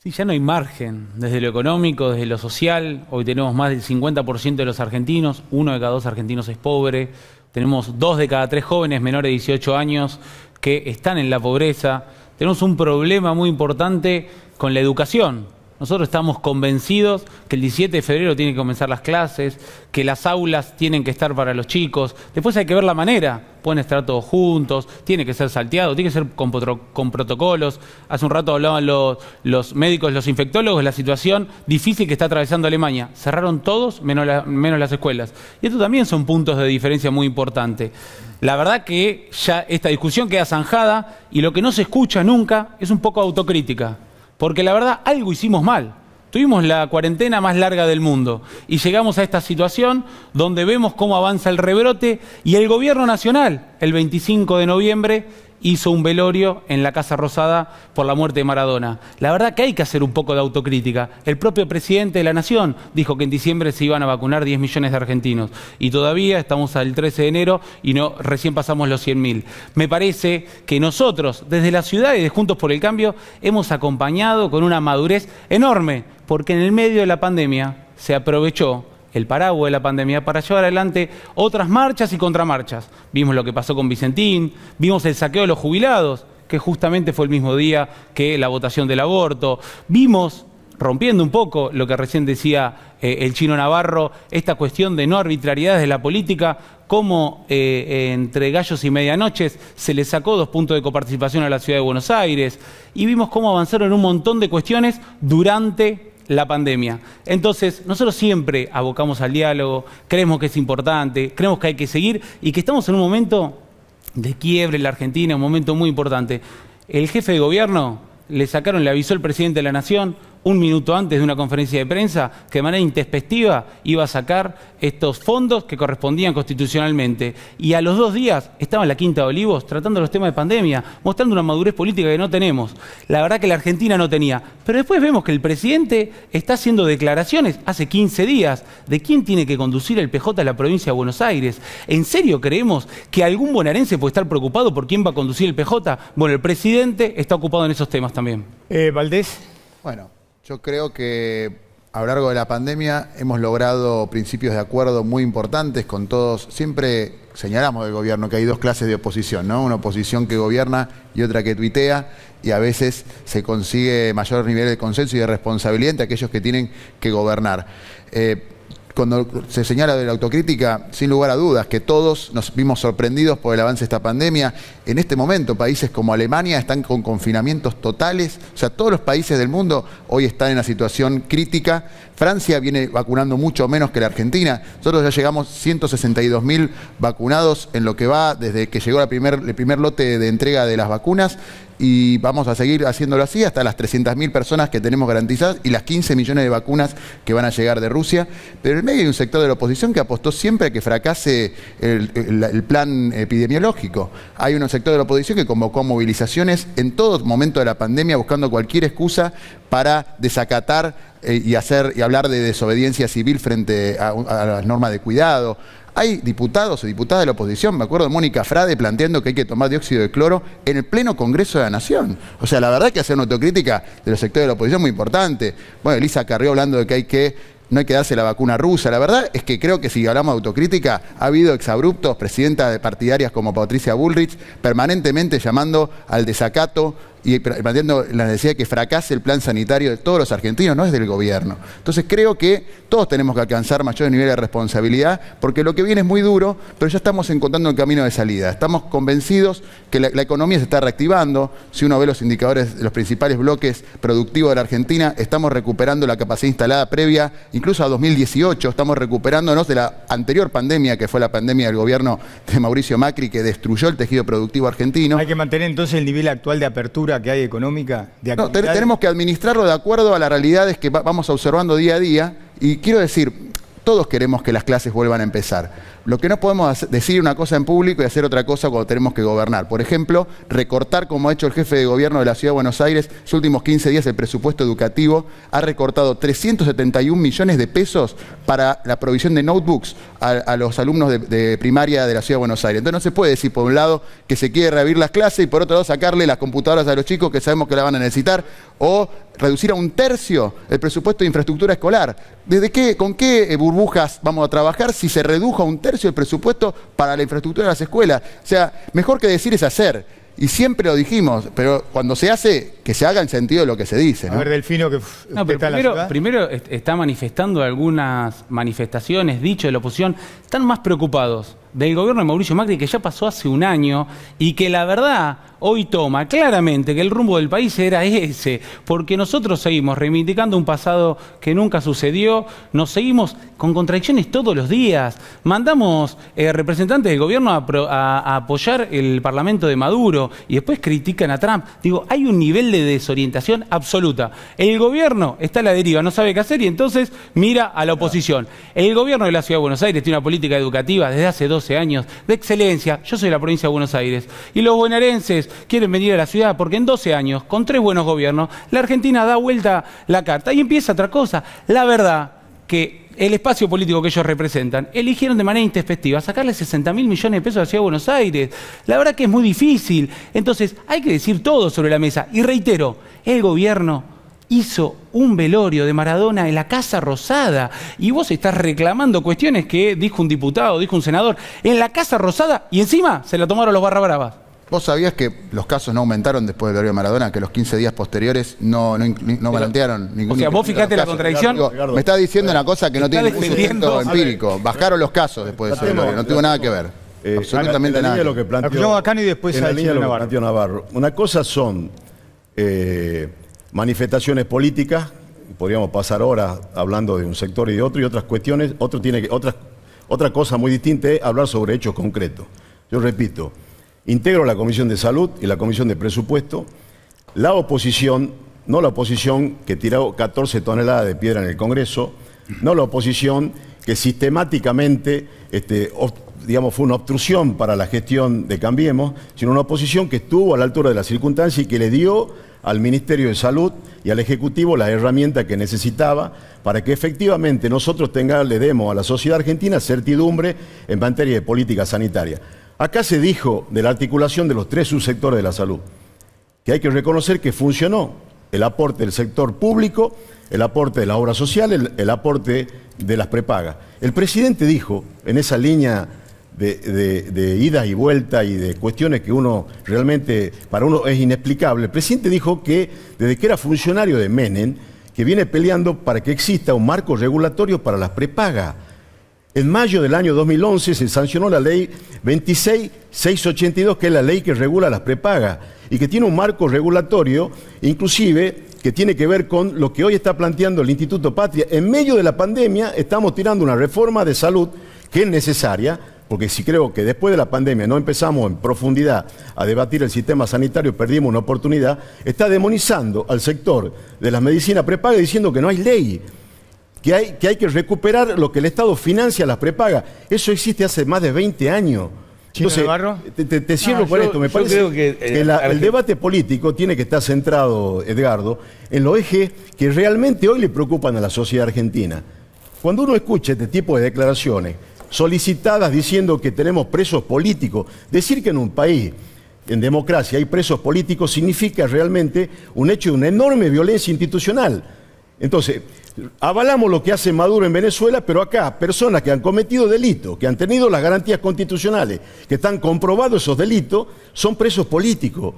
Sí, ya no hay margen, desde lo económico, desde lo social. Hoy tenemos más del 50% de los argentinos, 1 de cada 2 argentinos es pobre. Tenemos 2 de cada 3 jóvenes menores de 18 años que están en la pobreza. Tenemos un problema muy importante con la educación. Nosotros estamos convencidos que el 17 de febrero tienen que comenzar las clases, que las aulas tienen que estar para los chicos. Después hay que ver la manera. Pueden estar todos juntos, tiene que ser salteado, tiene que ser con protocolos. Hace un rato hablaban los médicos, los infectólogos, de la situación difícil que está atravesando Alemania. Cerraron todos menos las escuelas. Y esto también son puntos de diferencia muy importantes. La verdad que ya esta discusión queda zanjada y lo que no se escucha nunca es un poco autocrítica. Porque la verdad, algo hicimos mal. Tuvimos la cuarentena más larga del mundo y llegamos a esta situación donde vemos cómo avanza el rebrote y el gobierno nacional, el 25 de noviembre, hizo un velorio en la Casa Rosada por la muerte de Maradona. La verdad que hay que hacer un poco de autocrítica. El propio presidente de la Nación dijo que en diciembre se iban a vacunar 10 millones de argentinos y todavía estamos al 13 de enero y recién pasamos los 100.000. Me parece que nosotros, desde la ciudad y de Juntos por el Cambio, hemos acompañado con una madurez enorme, porque en el medio de la pandemia se aprovechó el paraguas de la pandemia para llevar adelante otras marchas y contramarchas. Vimos lo que pasó con Vicentín, vimos el saqueo de los jubilados, que justamente fue el mismo día que la votación del aborto. Vimos, rompiendo un poco lo que recién decía el Chino Navarro, esta cuestión de no arbitrariedades de la política, cómo entre gallos y medianoches se le sacó 2 puntos de coparticipación a la Ciudad de Buenos Aires, y vimos cómo avanzaron un montón de cuestiones durante la pandemia. Entonces, nosotros siempre abocamos al diálogo, creemos que es importante, creemos que hay que seguir y que estamos en un momento de quiebre en la Argentina, un momento muy importante. El jefe de gobierno le avisó el presidente de la Nación 1 minuto antes de una conferencia de prensa que de manera intempestiva iba a sacar estos fondos que correspondían constitucionalmente. Y a los 2 días estaba en la Quinta de Olivos tratando los temas de pandemia, mostrando una madurez política que no tenemos. La verdad que la Argentina no tenía. Pero después vemos que el presidente está haciendo declaraciones hace 15 días de quién tiene que conducir el PJ a la provincia de Buenos Aires. ¿En serio creemos que algún bonaerense puede estar preocupado por quién va a conducir el PJ? Bueno, el presidente está ocupado en esos temas también. Valdés. Bueno, yo creo que a lo largo de la pandemia hemos logrado principios de acuerdo muy importantes con todos. Siempre señalamos del gobierno que hay 2 clases de oposición, ¿no? Una oposición que gobierna y otra que tuitea, y a veces se consigue mayor nivel de consenso y de responsabilidad entre aquellos que tienen que gobernar. Cuando se señala de la autocrítica, sin lugar a dudas, que todos nos vimos sorprendidos por el avance de esta pandemia. En este momento, países como Alemania están con confinamientos totales. O sea, todos los países del mundo hoy están en una situación crítica. Francia viene vacunando mucho menos que la Argentina. Nosotros ya llegamos 162.000 vacunados en lo que va desde que llegó el primer lote de entrega de las vacunas. Y vamos a seguir haciéndolo así hasta las 300.000 personas que tenemos garantizadas y las 15 millones de vacunas que van a llegar de Rusia. Pero en el medio hay un sector de la oposición que apostó siempre a que fracase el plan epidemiológico. Hay un sector de la oposición que convocó movilizaciones en todo momento de la pandemia buscando cualquier excusa para desacatar y hablar de desobediencia civil frente a las normas de cuidado. Hay diputados y diputadas de la oposición, me acuerdo de Mónica Frade planteando que hay que tomar dióxido de cloro en el pleno Congreso de la Nación. O sea, la verdad que hacer una autocrítica de los sectores de la oposición es muy importante. Bueno, Elisa Carrió hablando de que no hay que darse la vacuna rusa. La verdad es que creo que si hablamos de autocrítica, ha habido exabruptos, presidentas partidarias como Patricia Bullrich, permanentemente llamando al desacato y planteando la necesidad de que fracase el plan sanitario de todos los argentinos, no es del gobierno. Entonces creo que todos tenemos que alcanzar mayores niveles de responsabilidad, porque lo que viene es muy duro, pero ya estamos encontrando el camino de salida. Estamos convencidos que la economía se está reactivando. Si uno ve los indicadores de los principales bloques productivos de la Argentina, estamos recuperando la capacidad instalada previa, incluso a 2018, estamos recuperándonos de la anterior pandemia, que fue la pandemia del gobierno de Mauricio Macri, que destruyó el tejido productivo argentino. Hay que mantener entonces el nivel actual de apertura que hay económica, de actividades. No, tenemos que administrarlo de acuerdo a las realidades que vamos observando día a día. Y quiero decir, todos queremos que las clases vuelvan a empezar. Lo que no podemos decir una cosa en público y hacer otra cosa cuando tenemos que gobernar. Por ejemplo, recortar, como ha hecho el jefe de gobierno de la Ciudad de Buenos Aires, los últimos 15 días el presupuesto educativo ha recortado 371 millones de pesos para la provisión de notebooks a los alumnos de primaria de la Ciudad de Buenos Aires. Entonces no se puede decir por un lado que se quiere reabrir las clases y por otro lado sacarle las computadoras a los chicos que sabemos que la van a necesitar, o reducir a 1/3 el presupuesto de infraestructura escolar. ¿Con qué burbujas vamos a trabajar si se redujo a 1/3 el presupuesto para la infraestructura de las escuelas? O sea, mejor que decir es hacer. Y siempre lo dijimos, pero cuando se hace, que se haga en sentido de lo que se dice, ¿no? A ver, Delfino, que no, pero está en la ciudad. primero está manifestando algunas manifestaciones, dicho de la oposición, están más preocupados del gobierno de Mauricio Macri, que ya pasó hace un año, y que la verdad hoy toma claramente que el rumbo del país era ese, porque nosotros seguimos reivindicando un pasado que nunca sucedió, nos seguimos con contradicciones todos los días, mandamos representantes del gobierno a apoyar el parlamento de Maduro y después critican a Trump. Digo, hay un nivel de desorientación absoluta. El gobierno está a la deriva, no sabe qué hacer y entonces mira a la oposición. El gobierno de la Ciudad de Buenos Aires tiene una política educativa desde hace 12 años de excelencia. Yo soy de la provincia de Buenos Aires y los bonaerenses quieren venir a la ciudad porque en 12 años, con 3 buenos gobiernos, la Argentina da vuelta la carta y empieza otra cosa. La verdad que el espacio político que ellos representan, eligieron de manera intempestiva sacarle 60.000 millones de pesos a la Ciudad de Buenos Aires. La verdad que es muy difícil. Entonces, hay que decir todo sobre la mesa. Y reitero, el gobierno hizo un velorio de Maradona en la Casa Rosada. Y vos estás reclamando cuestiones que dijo un diputado, dijo un senador, en la Casa Rosada, y encima se la tomaron los barra bravas. ¿Vos sabías que los casos no aumentaron después del velorio de Maradona? Que los 15 días posteriores no plantearon ningún... O sea, vos fijate la contradicción. Digo, me está diciendo una cosa que no tiene ningún sustento empírico. Bajaron los casos después de ese velorio, no tuvo nada que ver. Absolutamente nada. Lo que planteó, y después en la línea de lo que planteó Navarro. Una cosa son manifestaciones políticas, podríamos pasar horas hablando de un sector y de otro, y otras cuestiones, otra cosa muy distinta es hablar sobre hechos concretos. Yo repito, integro la Comisión de Salud y la Comisión de Presupuesto. La oposición, no la oposición que tiró 14 toneladas de piedra en el Congreso, no la oposición que sistemáticamente fue una obstrucción para la gestión de Cambiemos, sino una oposición que estuvo a la altura de las circunstancias y que le dio al Ministerio de Salud y al Ejecutivo las herramientas que necesitaba para que efectivamente nosotros le demos a la sociedad argentina certidumbre en materia de política sanitaria. Acá se dijo de la articulación de los 3 subsectores de la salud, que hay que reconocer que funcionó el aporte del sector público, el aporte de la obra social, el aporte de las prepagas. El presidente dijo, en esa línea de ida y vuelta y de cuestiones que para uno es inexplicable, el presidente dijo que desde que era funcionario de Menem, que viene peleando para que exista un marco regulatorio para las prepagas. En mayo del año 2011 se sancionó la ley 26682, que es la ley que regula las prepagas y que tiene un marco regulatorio, inclusive que tiene que ver con lo que hoy está planteando el Instituto Patria. En medio de la pandemia estamos tirando una reforma de salud que es necesaria, porque si creo que después de la pandemia no empezamos en profundidad a debatir el sistema sanitario, perdimos una oportunidad, está demonizando al sector de las medicinas prepagas diciendo que no hay ley. Que hay que recuperar lo que el Estado financia a las prepagas. Eso existe hace más de 20 años. Entonces, te cierro con esto. Me parece que el debate político tiene que estar centrado, Edgardo, en los ejes que realmente hoy le preocupan a la sociedad argentina. Cuando uno escucha este tipo de declaraciones solicitadas diciendo que tenemos presos políticos, decir que en un país en democracia hay presos políticos significa realmente un hecho de una enorme violencia institucional. Entonces, avalamos lo que hace Maduro en Venezuela, pero acá personas que han cometido delitos, que han tenido las garantías constitucionales, que están comprobados esos delitos, son presos políticos.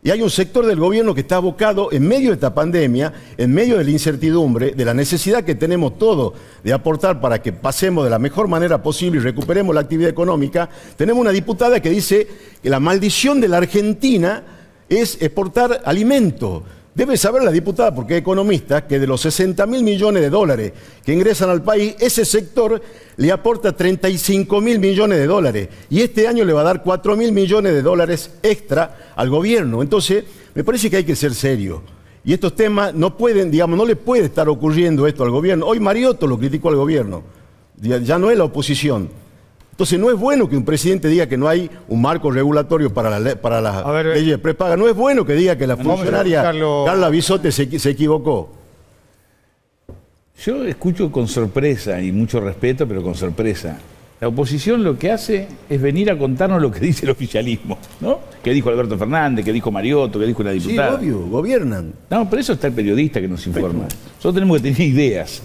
Y hay un sector del gobierno que está abocado en medio de esta pandemia, en medio de la incertidumbre, de la necesidad que tenemos todos de aportar para que pasemos de la mejor manera posible y recuperemos la actividad económica. Tenemos una diputada que dice que la maldición de la Argentina es exportar alimentos. Debe saber la diputada, porque es economista, que de los 60.000 millones de dólares que ingresan al país, ese sector le aporta 35.000 millones de dólares. Y este año le va a dar 4.000 millones de dólares extra al gobierno. Entonces, me parece que hay que ser serio. Y estos temas no pueden, no le puede estar ocurriendo esto al gobierno. Hoy Mariotto lo criticó al gobierno. Ya no es la oposición. Entonces no es bueno que un presidente diga que no hay un marco regulatorio para las leyes de prepaga. No es bueno que diga que la funcionaria Carla Bisotte se equivocó. Yo escucho con sorpresa y mucho respeto, pero con sorpresa. La oposición lo que hace es venir a contarnos lo que dice el oficialismo, ¿no? Que dijo Alberto Fernández, que dijo Mariotto, que dijo la diputada. Sí, obvio, gobiernan. No, pero eso está el periodista que nos informa. Nosotros tenemos que tener ideas.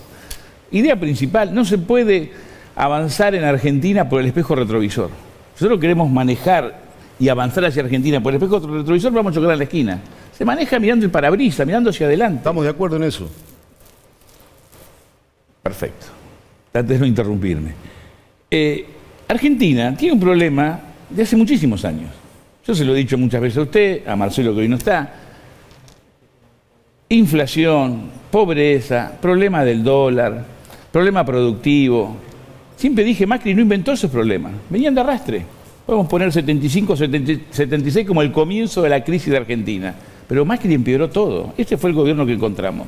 Idea principal, no se puede avanzar en Argentina por el espejo retrovisor. Nosotros queremos manejar y avanzar hacia Argentina por el espejo retrovisor, vamos a chocar en la esquina. Se maneja mirando el parabrisas, mirando hacia adelante. Estamos de acuerdo en eso. Perfecto. Antes de no interrumpirme. Argentina tiene un problema de hace muchísimos años. Yo se lo he dicho muchas veces a usted, a Marcelo que hoy no está. Inflación, pobreza, problema del dólar, problema productivo. Siempre dije, Macri no inventó esos problemas, venían de arrastre. Podemos poner 75, 76 como el comienzo de la crisis de Argentina. Pero Macri empeoró todo. Este fue el gobierno que encontramos.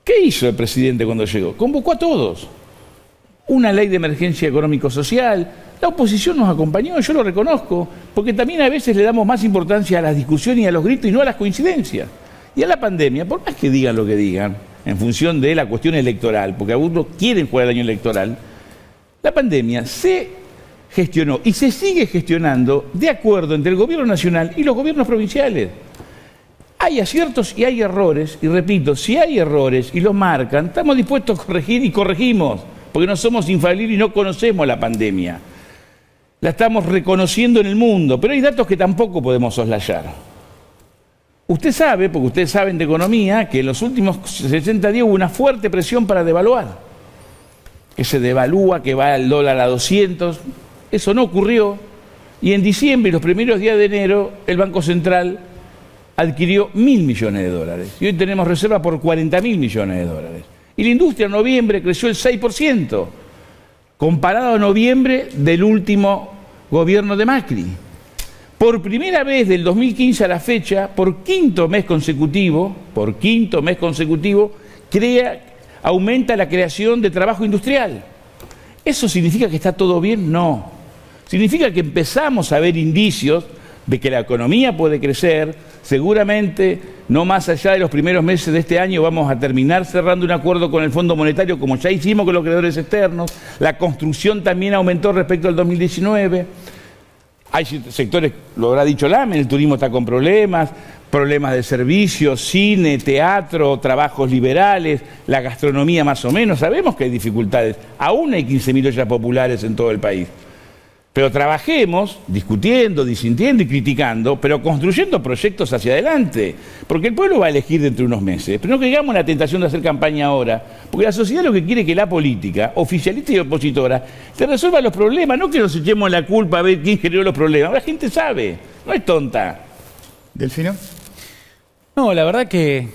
¿Qué hizo el presidente cuando llegó? Convocó a todos. Una ley de emergencia económico-social. La oposición nos acompañó, yo lo reconozco, porque también a veces le damos más importancia a las discusiones y a los gritos y no a las coincidencias. Y a la pandemia, por más que digan lo que digan, en función de la cuestión electoral, porque algunos quieren jugar el año electoral, la pandemia se gestionó y se sigue gestionando de acuerdo entre el gobierno nacional y los gobiernos provinciales. Hay aciertos y hay errores, y repito, si hay errores y los marcan, estamos dispuestos a corregir y corregimos, porque no somos infalibles y no conocemos la pandemia. La estamos reconociendo en el mundo, pero hay datos que tampoco podemos soslayar. Usted sabe, porque ustedes saben de economía, que en los últimos 60 días hubo una fuerte presión para devaluar. Que se devalúa, que va el dólar a 200. Eso no ocurrió. Y en diciembre y los primeros días de enero, el Banco Central adquirió 1.000 millones de dólares. Y hoy tenemos reserva por 40.000 millones de dólares. Y la industria en noviembre creció el 6%, comparado a noviembre del último gobierno de Macri. Por primera vez del 2015 a la fecha, por quinto mes consecutivo, aumenta la creación de trabajo industrial. ¿Eso significa que está todo bien? No. Significa que empezamos a ver indicios de que la economía puede crecer. Seguramente, no más allá de los primeros meses de este año, vamos a terminar cerrando un acuerdo con el Fondo Monetario, como ya hicimos con los creadores externos. La construcción también aumentó respecto al 2019. Hay sectores, lo habrá dicho Lamen, el turismo está con problemas de servicios, cine, teatro, trabajos liberales, la gastronomía más o menos. Sabemos que hay dificultades. Aún hay 15.000 ollas populares en todo el país. Pero trabajemos discutiendo, disintiendo y criticando, pero construyendo proyectos hacia adelante. Porque el pueblo va a elegir dentro de unos meses. Pero no caigamos en la tentación de hacer campaña ahora. Porque la sociedad lo que quiere es que la política, oficialista y opositora, se resuelva los problemas. No que nos echemos la culpa a ver quién generó los problemas. La gente sabe, no es tonta. ¿Delfino? No, la verdad que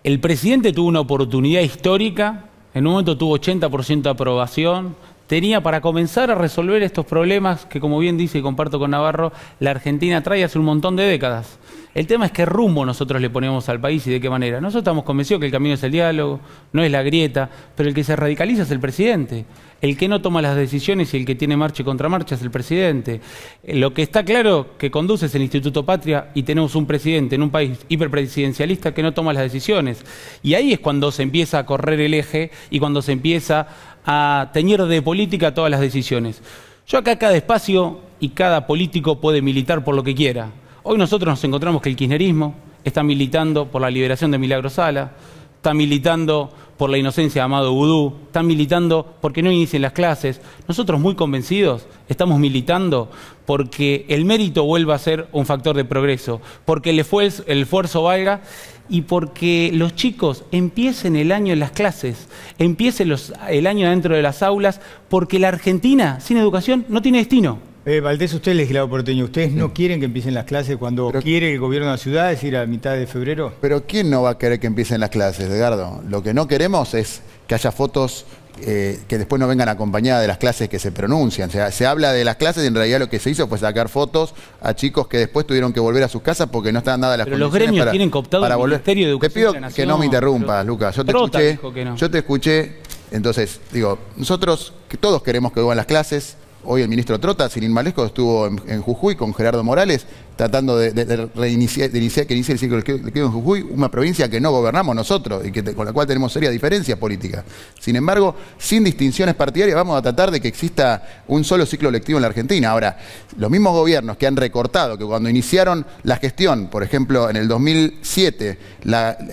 el presidente tuvo una oportunidad histórica. En un momento tuvo 80% de aprobación. Tenía para comenzar a resolver estos problemas que, como bien dice y comparto con Navarro, la Argentina trae hace un montón de décadas. El tema es qué rumbo nosotros le ponemos al país y de qué manera. Nosotros estamos convencidos que el camino es el diálogo, no es la grieta, pero el que se radicaliza es el presidente. El que no toma las decisiones y el que tiene marcha y contramarcha es el presidente. Lo que está claro que conduce es el Instituto Patria y tenemos un presidente en un país hiperpresidencialista que no toma las decisiones. Y ahí es cuando se empieza a correr el eje y cuando se empieza a teñir de política todas las decisiones. Yo acá cada espacio y cada político puede militar por lo que quiera. Hoy nosotros nos encontramos que el kirchnerismo está militando por la liberación de Milagro Sala, está militando por la inocencia de Amado Vudú, está militando porque no inicien las clases. Nosotros muy convencidos estamos militando porque el mérito vuelva a ser un factor de progreso, porque el esfuerzo valga y porque los chicos empiecen el año en las clases, empiecen el año dentro de las aulas, porque la Argentina sin educación no tiene destino. Valdés, usted es legislador porteño. ¿Ustedes no quieren que empiecen las clases cuando quiere el gobierno de la ciudad, es decir, a mitad de febrero? Pero ¿quién no va a querer que empiecen las clases, Edgardo? Lo que no queremos es que haya fotos que después no vengan acompañadas de las clases que se pronuncian. O sea, se habla de las clases y en realidad lo que se hizo fue sacar fotos a chicos que después tuvieron que volver a sus casas porque no estaban dadas las condiciones. Pero los gremios tienen cooptado el Ministerio de Educación. Te pido que no me interrumpas, Lucas. Yo te escuché. Entonces, digo, nosotros que todos queremos que vuelvan las clases. Hoy el ministro Trota, sin ir más lejos, estuvo en Jujuy con Gerardo Morales, tratando de inicie el ciclo electivo en Jujuy, una provincia que no gobernamos nosotros y con la cual tenemos serias diferencias políticas. Sin embargo, sin distinciones partidarias, vamos a tratar de que exista un solo ciclo electivo en la Argentina. Ahora, los mismos gobiernos que han recortado, que cuando iniciaron la gestión, por ejemplo, en el 2007,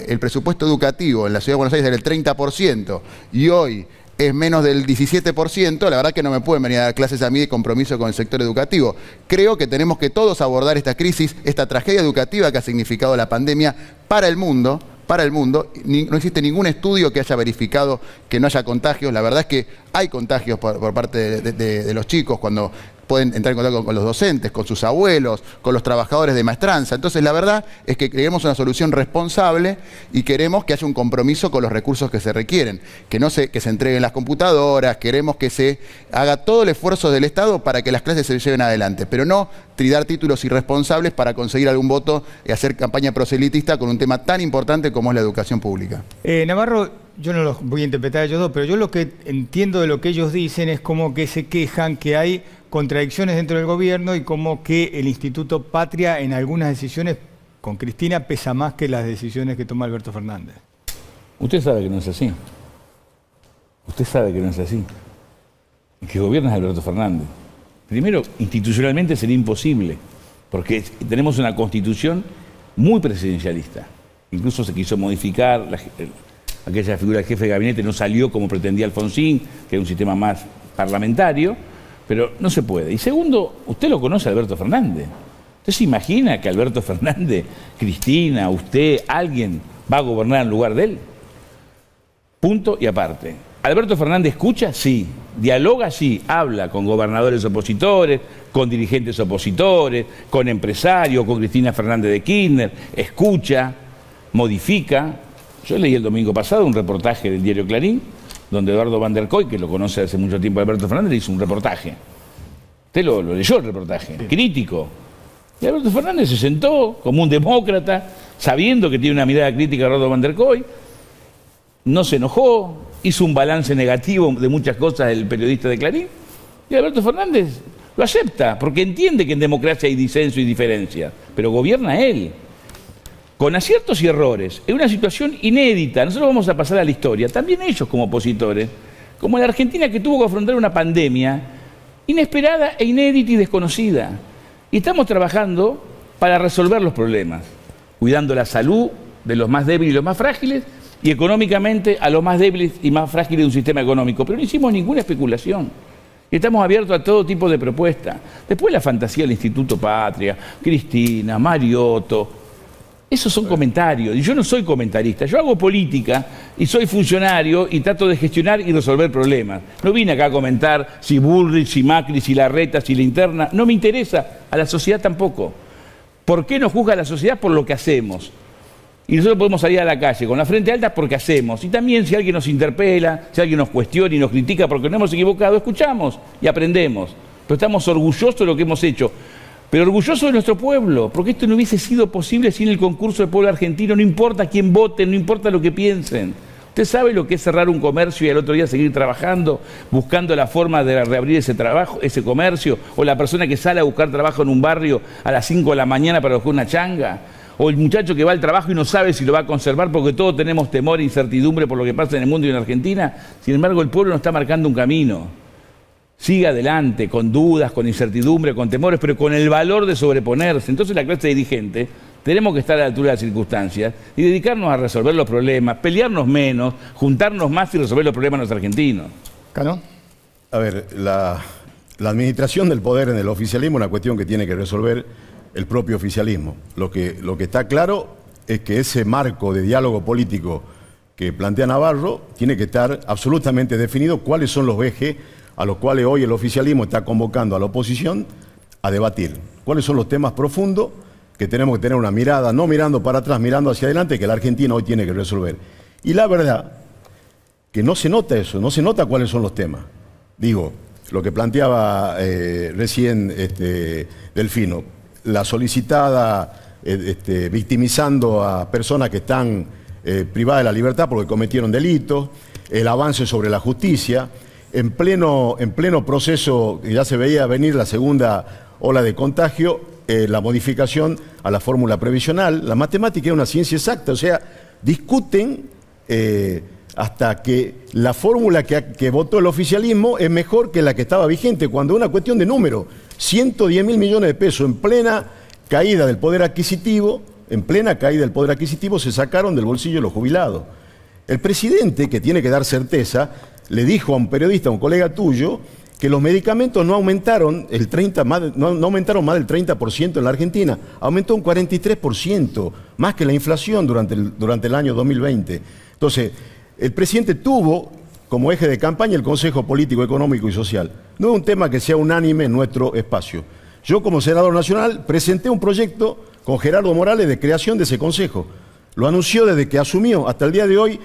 el presupuesto educativo en la Ciudad de Buenos Aires era el 30% y hoy es menos del 17%, la verdad que no me pueden venir a dar clases a mí de compromiso con el sector educativo. Creo que tenemos que todos abordar esta crisis, esta tragedia educativa que ha significado la pandemia para el mundo. No existe ningún estudio que haya verificado que no haya contagios. La verdad es que hay contagios por parte de los chicos cuando pueden entrar en contacto con los docentes, con sus abuelos, con los trabajadores de maestranza. Entonces, la verdad es que queremos una solución responsable y queremos que haya un compromiso con los recursos que se requieren, que se entreguen las computadoras, queremos que se haga todo el esfuerzo del Estado para que las clases se lleven adelante, pero no dar títulos irresponsables para conseguir algún voto y hacer campaña proselitista con un tema tan importante como es la educación pública. Navarro, yo no los voy a interpretar a ellos dos, pero yo lo que entiendo de lo que ellos dicen es como que se quejan que hay contradicciones dentro del gobierno y como que el Instituto Patria en algunas decisiones con Cristina pesa más que las decisiones que toma Alberto Fernández. Usted sabe que no es así. Usted sabe que no es así. El que gobierna es Alberto Fernández. Primero, institucionalmente sería imposible, porque tenemos una constitución muy presidencialista. Incluso se quiso modificar, aquella figura del jefe de gabinete no salió como pretendía Alfonsín, que era un sistema más parlamentario, pero no se puede. Y segundo, usted lo conoce a Alberto Fernández. ¿Usted se imagina que Alberto Fernández, Cristina, usted, alguien va a gobernar en lugar de él? Punto y aparte. ¿Alberto Fernández escucha? Sí. ¿Dialoga? Sí. Habla con gobernadores opositores, con dirigentes opositores, con empresarios, con Cristina Fernández de Kirchner. Escucha, modifica. Yo leí el domingo pasado un reportaje del diario Clarín, donde Eduardo Van der Koy, que lo conoce hace mucho tiempo Alberto Fernández, hizo un reportaje. Usted lo leyó el reportaje, sí. Crítico. Y Alberto Fernández se sentó como un demócrata, sabiendo que tiene una mirada crítica a Eduardo Van der Koy, no se enojó, hizo un balance negativo de muchas cosas del periodista de Clarín, y Alberto Fernández lo acepta, porque entiende que en democracia hay disenso y diferencia, pero gobierna él, con aciertos y errores, en una situación inédita. Nosotros vamos a pasar a la historia, también ellos como opositores, como la Argentina que tuvo que afrontar una pandemia inesperada e inédita y desconocida. Y estamos trabajando para resolver los problemas, cuidando la salud de los más débiles y los más frágiles, y económicamente a los más débiles y más frágiles de un sistema económico. Pero no hicimos ninguna especulación. Y estamos abiertos a todo tipo de propuestas. Después la fantasía del Instituto Patria, Cristina, Mariotto. Esos son comentarios, y yo no soy comentarista, yo hago política y soy funcionario y trato de gestionar y resolver problemas. No vine acá a comentar si Bullrich, si Macri, si Larreta, si la interna, no me interesa, a la sociedad tampoco. ¿Por qué nos juzga la sociedad? Por lo que hacemos. Y nosotros podemos salir a la calle con la frente alta porque hacemos. Y también si alguien nos interpela, si alguien nos cuestiona y nos critica porque nos hemos equivocado, escuchamos y aprendemos. Pero estamos orgullosos de lo que hemos hecho. Pero orgulloso de nuestro pueblo, porque esto no hubiese sido posible sin el concurso del pueblo argentino, no importa quién vote, no importa lo que piensen. ¿Usted sabe lo que es cerrar un comercio y al otro día seguir trabajando, buscando la forma de reabrir ese trabajo, ese comercio? O la persona que sale a buscar trabajo en un barrio a las 5 de la mañana para buscar una changa. O el muchacho que va al trabajo y no sabe si lo va a conservar porque todos tenemos temor e incertidumbre por lo que pasa en el mundo y en Argentina. Sin embargo, el pueblo nos está marcando un camino. Sigue adelante, con dudas, con incertidumbre, con temores, pero con el valor de sobreponerse. Entonces la clase dirigente tenemos que estar a la altura de las circunstancias y dedicarnos a resolver los problemas, pelearnos menos, juntarnos más y resolver los problemas de los argentinos. ¿Cano? A ver, la administración del poder en el oficialismo es una cuestión que tiene que resolver el propio oficialismo. Lo que está claro es que ese marco de diálogo político que plantea Navarro tiene que estar absolutamente definido cuáles son los ejes a los cuales hoy el oficialismo está convocando a la oposición a debatir. ¿Cuáles son los temas profundos que tenemos que tener una mirada, no mirando para atrás, mirando hacia adelante, que la Argentina hoy tiene que resolver? Y la verdad que no se nota eso, no se nota cuáles son los temas. Digo, lo que planteaba recién Delfino, la solicitada victimizando a personas que están privadas de la libertad porque cometieron delitos, el avance sobre la justicia. en pleno proceso, ya se veía venir la segunda ola de contagio, la modificación a la fórmula previsional. La matemática es una ciencia exacta, o sea, discuten hasta que la fórmula que votó el oficialismo es mejor que la que estaba vigente, cuando es una cuestión de número. 110.000 millones de pesos en plena caída del poder adquisitivo, se sacaron del bolsillo de los jubilados. El presidente, que tiene que dar certeza, le dijo a un periodista, a un colega tuyo, que los medicamentos no aumentaron, no aumentaron más del 30% en la Argentina, aumentó un 43%, más que la inflación durante el año 2020. Entonces, el presidente tuvo como eje de campaña el Consejo Político, Económico y Social. No es un tema que sea unánime en nuestro espacio. Yo, como senador nacional, presenté un proyecto con Gerardo Morales de creación de ese consejo. Lo anunció desde que asumió. Hasta el día de hoy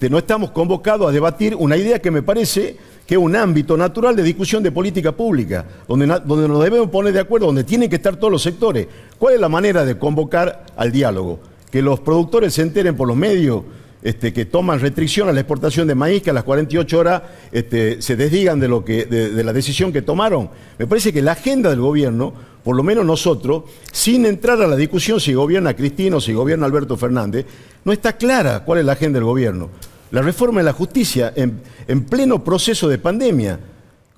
no estamos convocados a debatir una idea que me parece que es un ámbito natural de discusión de política pública, donde nos debemos poner de acuerdo, donde tienen que estar todos los sectores. ¿Cuál es la manera de convocar al diálogo? Que los productores se enteren por los medios que toman restricción a la exportación de maíz, que a las 48 horas se desdigan de la decisión que tomaron. Me parece que la agenda del gobierno, por lo menos nosotros, sin entrar a la discusión si gobierna Cristina o si gobierna Alberto Fernández, no está clara cuál es la agenda del gobierno. La reforma de la justicia en pleno proceso de pandemia.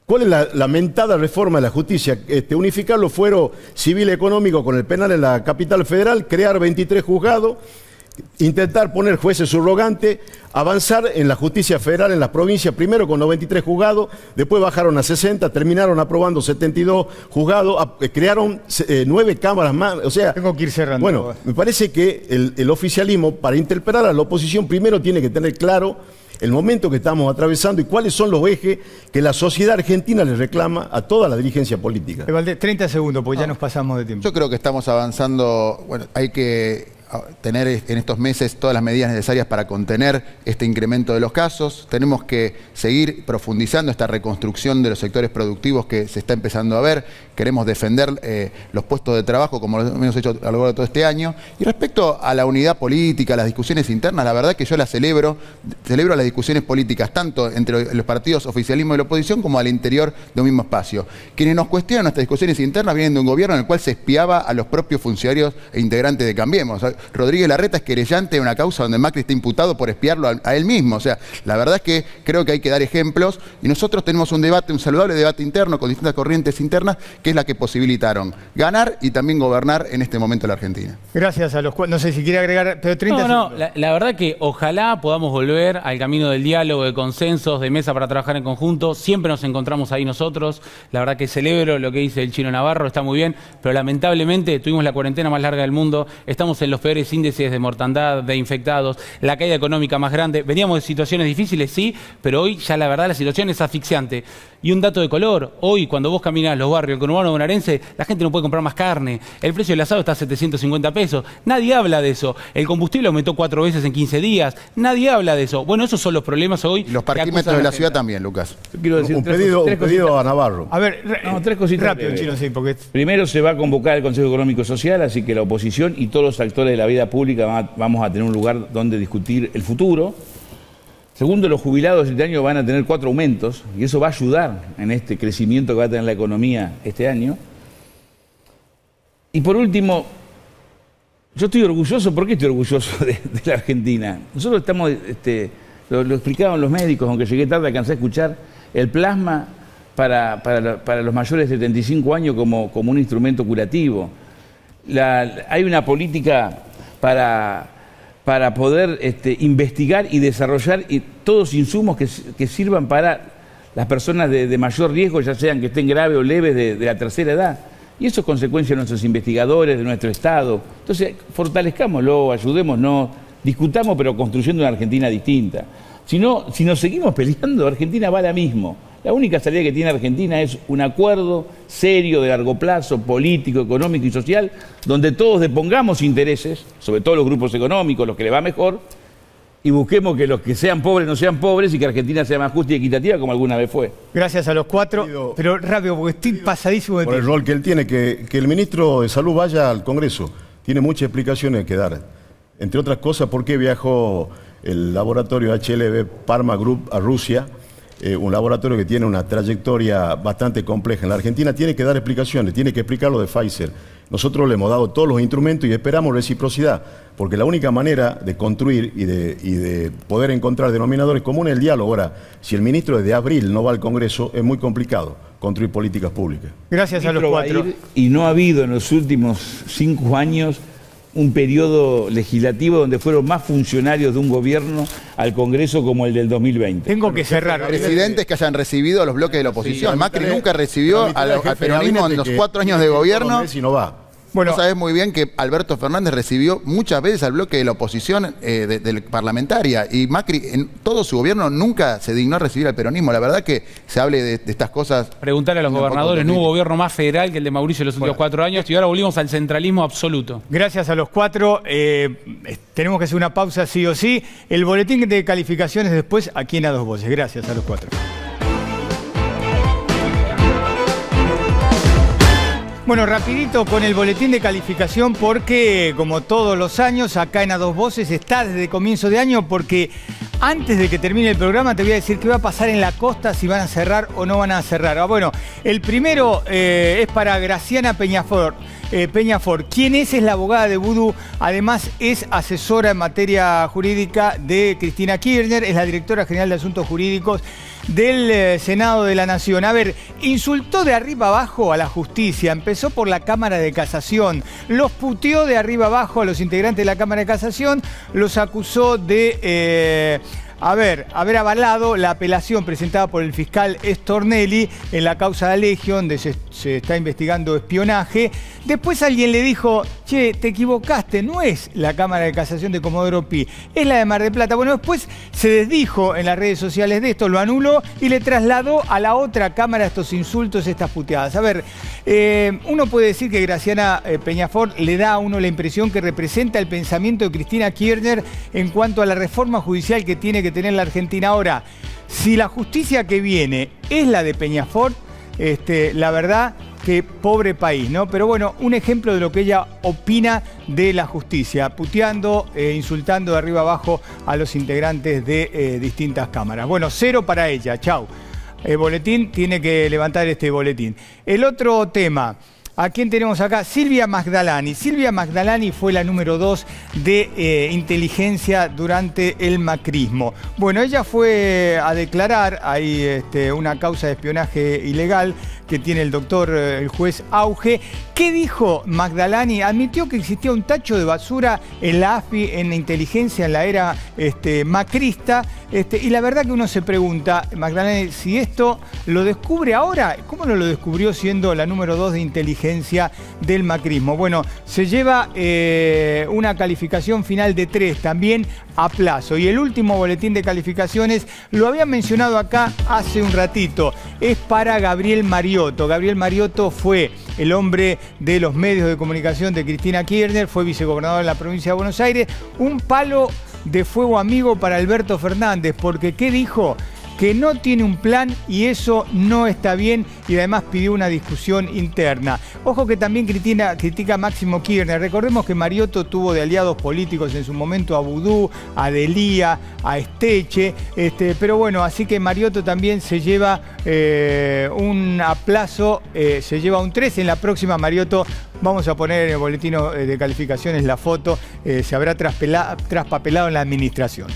¿Cuál es la lamentada reforma de la justicia? Unificar los fueros civil y económico con el penal en la capital federal, crear 23 juzgados, intentar poner jueces subrogantes, avanzar en la justicia federal en las provincias, primero con 93 juzgados, después bajaron a 60, terminaron aprobando 72 juzgados, crearon 9 cámaras más. O sea, tengo que ir cerrando. Bueno, me parece que el oficialismo, para interpelar a la oposición, primero tiene que tener claro el momento que estamos atravesando y cuáles son los ejes que la sociedad argentina le reclama a toda la dirigencia política. Valdés, 30 segundos, porque ya nos pasamos de tiempo. Yo creo que estamos avanzando, bueno, hay que tener en estos meses todas las medidas necesarias para contener este incremento de los casos. Tenemos que seguir profundizando esta reconstrucción de los sectores productivos que se está empezando a ver. Queremos defender los puestos de trabajo como lo hemos hecho a lo largo de todo este año. Y respecto a la unidad política, a las discusiones internas, la verdad que yo las celebro las discusiones políticas tanto entre los partidos oficialismo y la oposición como al interior de un mismo espacio. Quienes nos cuestionan nuestras discusiones internas vienen de un gobierno en el cual se espiaba a los propios funcionarios e integrantes de Cambiemos. Rodríguez Larreta es querellante de una causa donde Macri está imputado por espiarlo a él mismo. O sea, la verdad es que creo que hay que dar ejemplos y nosotros tenemos un debate, un saludable debate interno con distintas corrientes internas que es la que posibilitaron ganar y también gobernar en este momento la Argentina. Gracias a los cuales, no sé si quiere agregar, pero 30 No, la verdad que ojalá podamos volver al camino del diálogo, de consensos, de mesa para trabajar en conjunto. Siempre nos encontramos ahí nosotros. La verdad que celebro lo que dice el Chino Navarro, está muy bien, pero lamentablemente tuvimos la cuarentena más larga del mundo, estamos en los peores índices de mortandad, de infectados, la caída económica más grande. Veníamos de situaciones difíciles, sí, pero hoy ya la verdad la situación es asfixiante. Y un dato de color, hoy cuando vos caminás los barrios del conurbano bonaerense, la gente no puede comprar más carne, el precio del asado está a 750 pesos, nadie habla de eso, el combustible aumentó 4 veces en 15 días, nadie habla de eso. Bueno, esos son los problemas hoy. Y los parquímetros de la ciudad también, Lucas. Yo quiero decir un pedido a Navarro. A ver, tres cositas rápido, Chino, sí, porque... Primero se va a convocar el Consejo Económico y Social, así que la oposición y todos los actores de la vida pública vamos a tener un lugar donde discutir el futuro. Segundo, los jubilados este año van a tener 4 aumentos y eso va a ayudar en este crecimiento que va a tener la economía este año. Y por último, yo estoy orgulloso. ¿Por qué estoy orgulloso de la Argentina? Nosotros estamos, lo explicaban los médicos, aunque llegué tarde, alcancé a escuchar, el plasma para los mayores de 75 años como un instrumento curativo. Hay una política para poder investigar y desarrollar todos insumos que sirvan para las personas de mayor riesgo, ya sean que estén graves o leves de la tercera edad. Y eso es consecuencia de nuestros investigadores, de nuestro Estado. Entonces, fortalezcámoslo, ayudémonos, discutamos, pero construyendo una Argentina distinta. Si nos seguimos peleando, Argentina va a la misma. La única salida que tiene Argentina es un acuerdo serio, de largo plazo, político, económico y social, donde todos depongamos intereses, sobre todo los grupos económicos, los que le va mejor, y busquemos que los que sean pobres no sean pobres y que Argentina sea más justa y equitativa como alguna vez fue. Gracias a los 4, pero rápido, porque estoy pasadísimo de tiempo. Por el rol que él tiene, que el ministro de Salud vaya al Congreso. Tiene muchas explicaciones que dar. Entre otras cosas, por qué viajó el laboratorio HLB Parma Group a Rusia, un laboratorio que tiene una trayectoria bastante compleja en la Argentina, tiene que dar explicaciones, tiene que explicar lo de Pfizer. Nosotros le hemos dado todos los instrumentos y esperamos reciprocidad, porque la única manera de construir y de poder encontrar denominadores comunes es el diálogo. Ahora, si el ministro desde abril no va al Congreso, es muy complicado construir políticas públicas. Gracias a los cuatro. Y no ha habido en los últimos 5 años un periodo legislativo donde fueron más funcionarios de un gobierno al Congreso como el del 2020. Tengo que cerrar. Presidentes que hayan recibido a los bloques de la oposición. Sí, Macri nunca recibió al peronismo en los 4 años de gobierno. No va. Bueno, vos sabés muy bien que Alberto Fernández recibió muchas veces al bloque de la oposición parlamentaria, y Macri en todo su gobierno nunca se dignó a recibir al peronismo. La verdad que se hable de estas cosas. Preguntarle a los gobernadores, no hubo gobierno más federal que el de Mauricio en los últimos 4 años, y ahora volvimos al centralismo absoluto. Gracias a los cuatro. Tenemos que hacer una pausa sí o sí. El boletín de calificaciones después aquí en A Dos Voces. Gracias a los cuatro. Bueno, rapidito con el boletín de calificación, porque como todos los años acá en A Dos Voces está desde comienzo de año, porque antes de que termine el programa te voy a decir qué va a pasar en la costa, si van a cerrar o no van a cerrar. Bueno, el primero es para Graciana Peñafort. ¿Quién es? Es la abogada de Vudú, además es asesora en materia jurídica de Cristina Kirchner, es la directora general de Asuntos Jurídicos del Senado de la Nación. A ver, insultó de arriba abajo a la justicia, empezó por la Cámara de Casación, los puteó de arriba abajo a los integrantes de la Cámara de Casación, los acusó de haber avalado la apelación presentada por el fiscal Stornelli en la causa de Alegio, donde se está investigando espionaje. Después alguien le dijo, che, te equivocaste, no es la Cámara de Casación de Comodoro Pi, es la de Mar del Plata. Bueno, después se desdijo en las redes sociales de esto, lo anuló y le trasladó a la otra Cámara estos insultos, estas puteadas. A ver, uno puede decir que Graciana Peñafort le da a uno la impresión que representa el pensamiento de Cristina Kirchner en cuanto a la reforma judicial que tiene que tener la Argentina. Ahora, si la justicia que viene es la de Peñafort, la verdad que pobre país, ¿no? Pero bueno, un ejemplo de lo que ella opina de la justicia, puteando, insultando de arriba abajo a los integrantes de distintas cámaras. Bueno, 0 para ella, chau. El boletín tiene que levantar este boletín. El otro tema. ¿A quién tenemos acá? Silvia Magdalani. Silvia Magdalani fue la número 2 de inteligencia durante el macrismo. Bueno, ella fue a declarar, hay una causa de espionaje ilegal que tiene el doctor, el juez Auge. ¿Qué dijo Magdalani? Admitió que existía un tacho de basura en la AFI, en la inteligencia, en la era macrista. Y la verdad que uno se pregunta, Magdalani, si esto lo descubre ahora, ¿cómo no lo descubrió siendo la número 2 de inteligencia del macrismo? Bueno, se lleva una calificación final de 3, también a plazo. Y el último boletín de calificaciones, lo había mencionado acá hace un ratito, es para Gabriel Mariotto. Gabriel Mariotto fue el hombre de los medios de comunicación de Cristina Kirchner, fue vicegobernador en la provincia de Buenos Aires, un palo de fuego amigo para Alberto Fernández, porque ¿qué dijo? Que no tiene un plan y eso no está bien, y además pidió una discusión interna. Ojo que también critica a Máximo Kirchner. Recordemos que Mariotto tuvo de aliados políticos en su momento a Vudú, a Delía, a Esteche, pero bueno, así que Mariotto también se lleva un aplazo, se lleva un 3. En la próxima Mariotto, vamos a poner en el boletín de calificaciones la foto, se habrá traspapelado en la administración.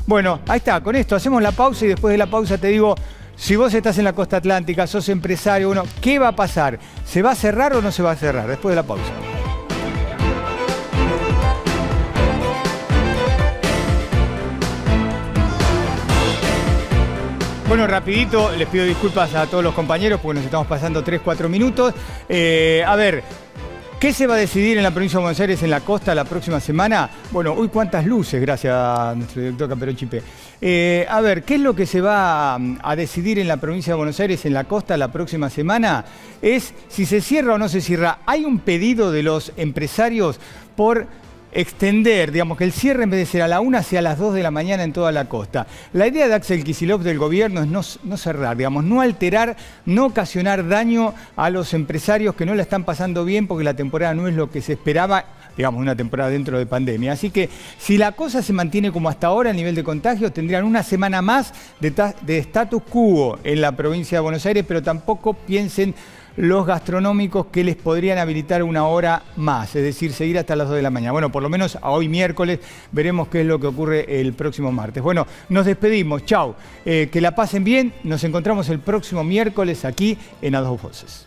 Bueno, ahí está, con esto hacemos la pausa y después de la pausa te digo, si vos estás en la costa atlántica, sos empresario, bueno, ¿qué va a pasar? ¿Se va a cerrar o no se va a cerrar? Después de la pausa. Bueno, rapidito, les pido disculpas a todos los compañeros porque nos estamos pasando 3-4 minutos. A ver, ¿qué se va a decidir en la provincia de Buenos Aires, en la costa, la próxima semana? Bueno, uy, cuántas luces, gracias a nuestro director Camperón Chipe. A ver, ¿qué es lo que se va a decidir en la provincia de Buenos Aires, en la costa, la próxima semana? Es si se cierra o no se cierra. Hay un pedido de los empresarios por extender, digamos, que el cierre en vez de ser a la 1 sea a las 2 de la mañana en toda la costa. La idea de Axel Kicillof del gobierno es no cerrar, digamos, no alterar, no ocasionar daño a los empresarios que no la están pasando bien porque la temporada no es lo que se esperaba digamos, una temporada dentro de pandemia. Así que si la cosa se mantiene como hasta ahora a nivel de contagios, tendrían una semana más de status quo en la provincia de Buenos Aires, pero tampoco piensen los gastronómicos que les podrían habilitar una hora más, es decir, seguir hasta las 2 de la mañana. Bueno, por lo menos a hoy miércoles veremos qué es lo que ocurre el próximo martes. Bueno, nos despedimos, chau, que la pasen bien, nos encontramos el próximo miércoles aquí en A Dos Voces.